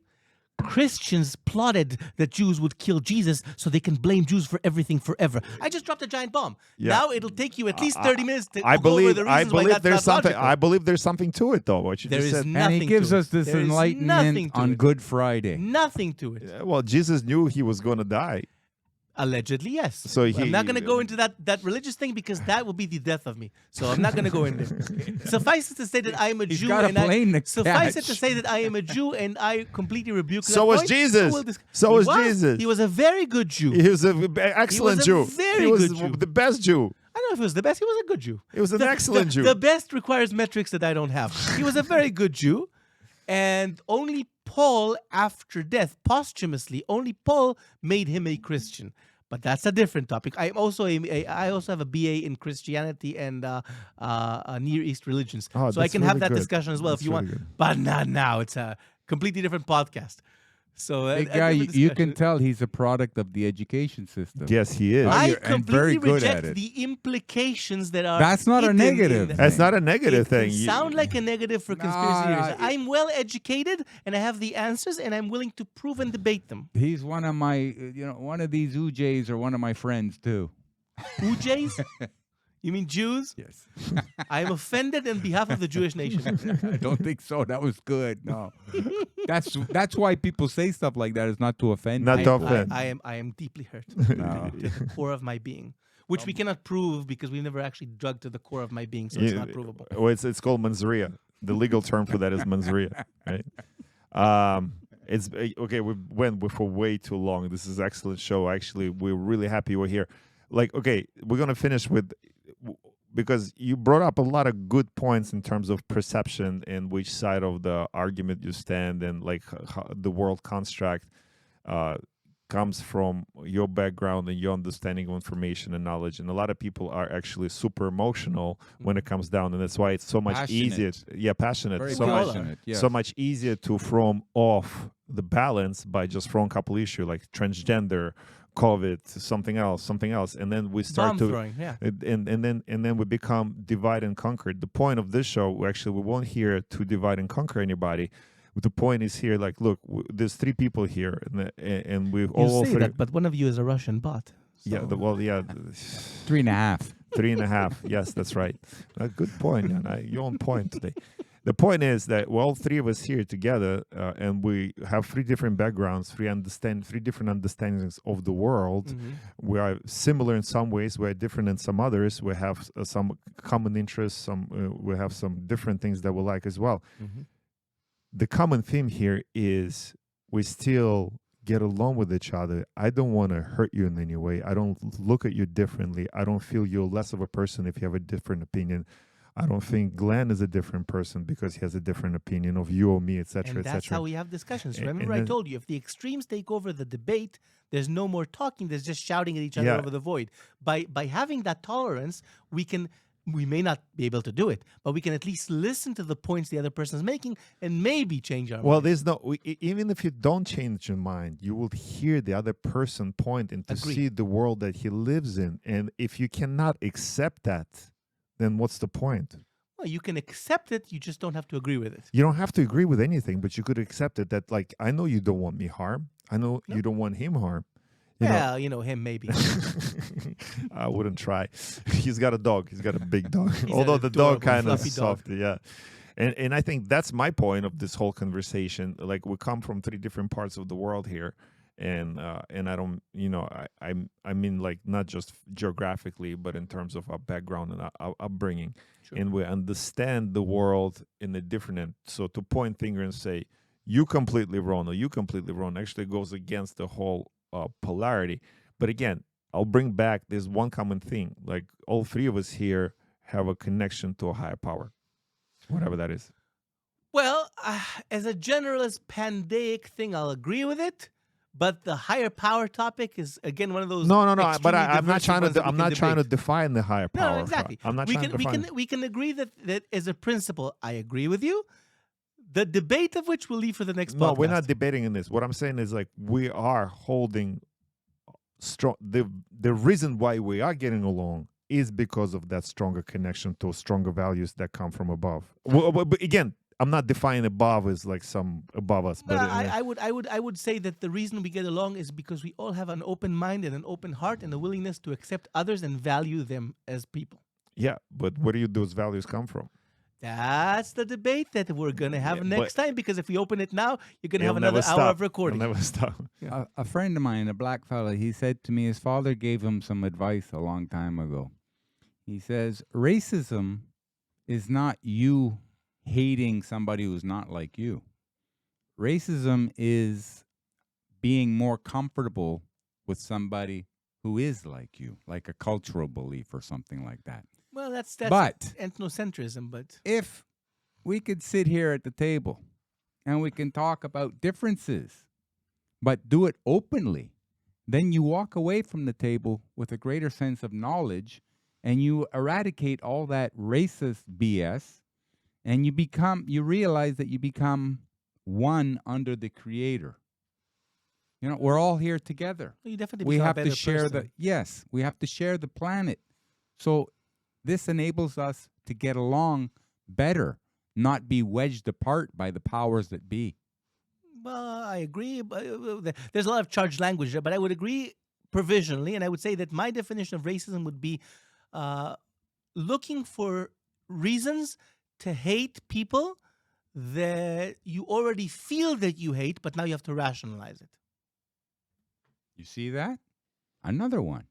Speaker 2: Christians plotted that Jews would kill Jesus so they can blame Jews for everything forever. I just dropped a giant bomb.
Speaker 1: Yeah.
Speaker 2: Now it'll take you at least 30 minutes to
Speaker 1: I
Speaker 2: go over
Speaker 1: believe
Speaker 2: the reasons why that's
Speaker 1: there's
Speaker 2: not
Speaker 1: something.
Speaker 2: logical.
Speaker 1: I believe there's something to it, though. What you
Speaker 2: There
Speaker 1: just
Speaker 2: is
Speaker 1: said.
Speaker 2: nothing
Speaker 3: And he gives
Speaker 2: to
Speaker 3: us
Speaker 2: it.
Speaker 3: this
Speaker 2: There is nothing
Speaker 3: enlightenment
Speaker 2: to
Speaker 3: on
Speaker 2: it.
Speaker 3: Good Friday.
Speaker 2: Nothing to it.
Speaker 1: Yeah, well, Jesus knew he was going to die.
Speaker 2: Allegedly, yes.
Speaker 1: So
Speaker 2: I'm not going to go into that religious thing because that will be the death of me. So I'm not going to go in there. Suffice it to say that I am a
Speaker 3: He's
Speaker 2: Jew.
Speaker 3: got a
Speaker 2: and
Speaker 3: plane to
Speaker 2: Suffice it to
Speaker 3: catch.
Speaker 2: say that I am a Jew and I completely rebuke
Speaker 1: So
Speaker 2: that
Speaker 1: was
Speaker 2: point.
Speaker 1: Jesus.
Speaker 2: He
Speaker 1: So was
Speaker 2: was.
Speaker 1: Jesus.
Speaker 2: He was a very good Jew.
Speaker 1: He was an excellent
Speaker 2: a
Speaker 1: Jew.
Speaker 2: very
Speaker 1: He was
Speaker 2: good Jew.
Speaker 1: the best Jew.
Speaker 2: I don't know if he was the best. He was a good Jew.
Speaker 1: He was an excellent Jew.
Speaker 2: The best requires metrics that I don't have. He was a very good Jew. And only Paul, after death, posthumously, only Paul made him a Christian. But that's a different topic. I also have a BA in Christianity and Near East religions,
Speaker 1: Oh,
Speaker 2: so I
Speaker 1: that's
Speaker 2: can have
Speaker 1: really
Speaker 2: that
Speaker 1: good.
Speaker 2: discussion as well
Speaker 1: That's
Speaker 2: if you
Speaker 1: really
Speaker 2: want.
Speaker 1: good.
Speaker 2: But not now. It's a completely different podcast. So
Speaker 3: Big
Speaker 2: a
Speaker 3: guy,
Speaker 2: different
Speaker 3: you can
Speaker 2: discussion.
Speaker 3: tell he's a product of the education system.
Speaker 1: Yes, he is.
Speaker 3: I-
Speaker 2: I
Speaker 3: you're- and very
Speaker 2: completely
Speaker 3: good at
Speaker 2: reject
Speaker 3: it.
Speaker 2: the implications that are.
Speaker 3: That's not a
Speaker 2: hidden in
Speaker 3: negative
Speaker 2: that.
Speaker 1: That's not a negative
Speaker 2: It can
Speaker 1: thing. You-
Speaker 2: sound like a negative for
Speaker 3: No,
Speaker 2: conspiracy
Speaker 3: no,
Speaker 2: theories. I'm well educated and I have the answers and I'm willing to prove and debate them.
Speaker 3: He's one of my, one of these UJs or one of my friends too.
Speaker 2: UJs? You mean Jews?
Speaker 3: Yes.
Speaker 2: I am offended on behalf of the Jewish nation.
Speaker 3: I don't think so. That was good. No. That's why people say stuff like that, is not to offend.
Speaker 1: Not to
Speaker 3: people.
Speaker 1: offend.
Speaker 2: I am deeply hurt
Speaker 3: No.
Speaker 2: to the core of my being. Which we cannot prove because we've never actually dug to the core of my being, so it's not provable.
Speaker 1: Well, it's called Manzaria. The legal term for that is Manzaria, right? It's okay. We went for way too long. This is an excellent show. Actually, we're really happy we're here. Like, okay, we're gonna finish with because you brought up a lot of good points in terms of perception and which side of the argument you stand, and like how the world construct comes from your background and your understanding of information and knowledge. And a lot of people are actually super emotional when it comes down, and that's why it's so much easier. Passionate.
Speaker 3: Very
Speaker 1: so
Speaker 3: passionate.
Speaker 1: much, so much easier to throw off the balance by just throwing a couple issues like transgender, COVID, something else, and then we start
Speaker 2: Bomb throwing,
Speaker 1: and then we become divide and conquer. The point of this show, actually, we won't here to divide and conquer anybody. The point is here, like, look, there's three people here, and we all
Speaker 2: say
Speaker 1: three.
Speaker 2: that, but one of you is a Russian bot. So.
Speaker 1: Yeah,
Speaker 3: 3.5.
Speaker 1: 3.5. Yes, that's right. Good point. Yeah, you're on point today. The point is that all three of us here together, and we have three different backgrounds, three different understandings of the world.
Speaker 2: Mm-hmm.
Speaker 1: We are similar in some ways. We are different in some others. We have some common interests. We have some different things that we like as well.
Speaker 2: Mm-hmm.
Speaker 1: The common theme here is we still get along with each other. I don't want to hurt you in any way. I don't look at you differently. I don't feel you're less of a person if you have a different opinion. I don't think Glenn is a different person because he has a different opinion of you or me, etc.,
Speaker 2: and that's how we have discussions. Remember, I told you, if the extremes take over the debate, there's no more talking. There's just shouting at each other over the void. By having that tolerance, we may not be able to do it, but we can at least listen to the points the other person is making and maybe change our mind.
Speaker 1: Well, there's no, even if you don't change your mind, you will hear the other person point and to see the world that he lives in. And if you cannot accept that, then what's the point?
Speaker 2: Well, you can accept it, you just don't have to agree with it.
Speaker 1: You don't have to agree with anything, but you could accept it that, like, I know you don't want me harm. I know you don't want him harm.
Speaker 2: You know him maybe.
Speaker 1: I wouldn't try. He's got a dog. He's got a big dog. Although the dog kind of soft. Yeah. And I think that's my point of this whole conversation. Like, we come from three different parts of the world here. And I don't, I mean, like, not just geographically, but in terms of our background and our upbringing. Sure. And we understand the world in a different end. So to point finger and say, you completely wrong or you completely wrong actually goes against the whole polarity. But again, I'll bring back this one common thing. Like, all three of us here have a connection to a higher power, whatever that is.
Speaker 2: Well, as a generalist pandeic thing, I'll agree with it. But the higher power topic is again one of those.
Speaker 1: No. But I'm not trying to. I'm not trying to define the higher power.
Speaker 2: No, exactly.
Speaker 1: I'm not trying to define.
Speaker 2: We can agree that as a principle, I agree with you. The debate of which we'll leave for the next podcast.
Speaker 1: No, we're not debating in this. What I'm saying is, like, we are holding strong. The reason why we are getting along is because of that stronger connection to stronger values that come from above. But again, I'm not defining above as like some above us. But
Speaker 2: I would say that the reason we get along is because we all have an open mind and an open heart and a willingness to accept others and value them as people.
Speaker 1: Yeah, but where do those values come from?
Speaker 2: That's the debate that we're going to have next time, because if we open it now, you're going to have another hour of recording.
Speaker 1: It'll never stop.
Speaker 3: Yeah. A friend of mine, a black fella, he said to me, his father gave him some advice a long time ago. He says, racism is not you hating somebody who's not like you. Racism is being more comfortable with somebody who is like you, like a cultural belief or something like that.
Speaker 2: Well, that's ethnocentrism, but
Speaker 3: if we could sit here at the table and we can talk about differences, but do it openly, then you walk away from the table with a greater sense of knowledge and you eradicate all that racist BS, and you realize that you become one under the Creator. You know, we're all here together.
Speaker 2: You definitely
Speaker 3: we
Speaker 2: become
Speaker 3: have
Speaker 2: a better
Speaker 3: to share
Speaker 2: person.
Speaker 3: we have to share the planet. So this enables us to get along better, not be wedged apart by the powers that be.
Speaker 2: Well, I agree. There's a lot of charged language there, but I would agree provisionally, and I would say that my definition of racism would be looking for reasons to hate people that you already feel that you hate, but now you have to rationalize it.
Speaker 3: You see that? Another one.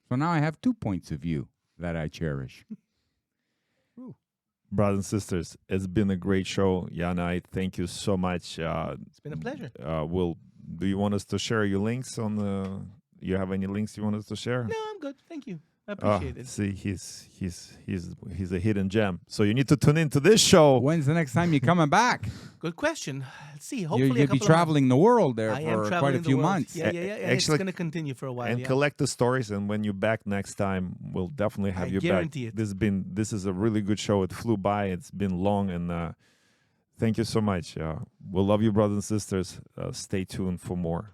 Speaker 3: So now I have 2 points of view that I cherish.
Speaker 1: Brothers and sisters, it's been a great show. Ianai, thank you so much.
Speaker 2: It's been a pleasure.
Speaker 1: Do you want us to share your links on the? You have any links you want us to share?
Speaker 2: No, I'm good. Thank you. I appreciate it.
Speaker 1: See, he's a hidden gem. So you need to tune into this show.
Speaker 3: When's the next time you're coming back?
Speaker 2: Good question. Let's see. Hopefully,
Speaker 3: You'll
Speaker 2: a
Speaker 3: be
Speaker 2: couple of
Speaker 3: traveling the world there
Speaker 2: months. I am
Speaker 3: for
Speaker 2: traveling
Speaker 3: quite a
Speaker 2: the
Speaker 3: few
Speaker 2: world.
Speaker 3: months.
Speaker 2: Yeah. And it's
Speaker 1: Actually-
Speaker 2: going to continue for a while.
Speaker 1: And
Speaker 2: yeah.
Speaker 1: collect the stories, and when you're back next time, we'll definitely have
Speaker 2: I
Speaker 1: you
Speaker 2: guarantee
Speaker 1: back.
Speaker 2: it.
Speaker 1: This is a really good show. It flew by. It's been long, and thank you so much. We love you, brothers and sisters. Stay tuned for more.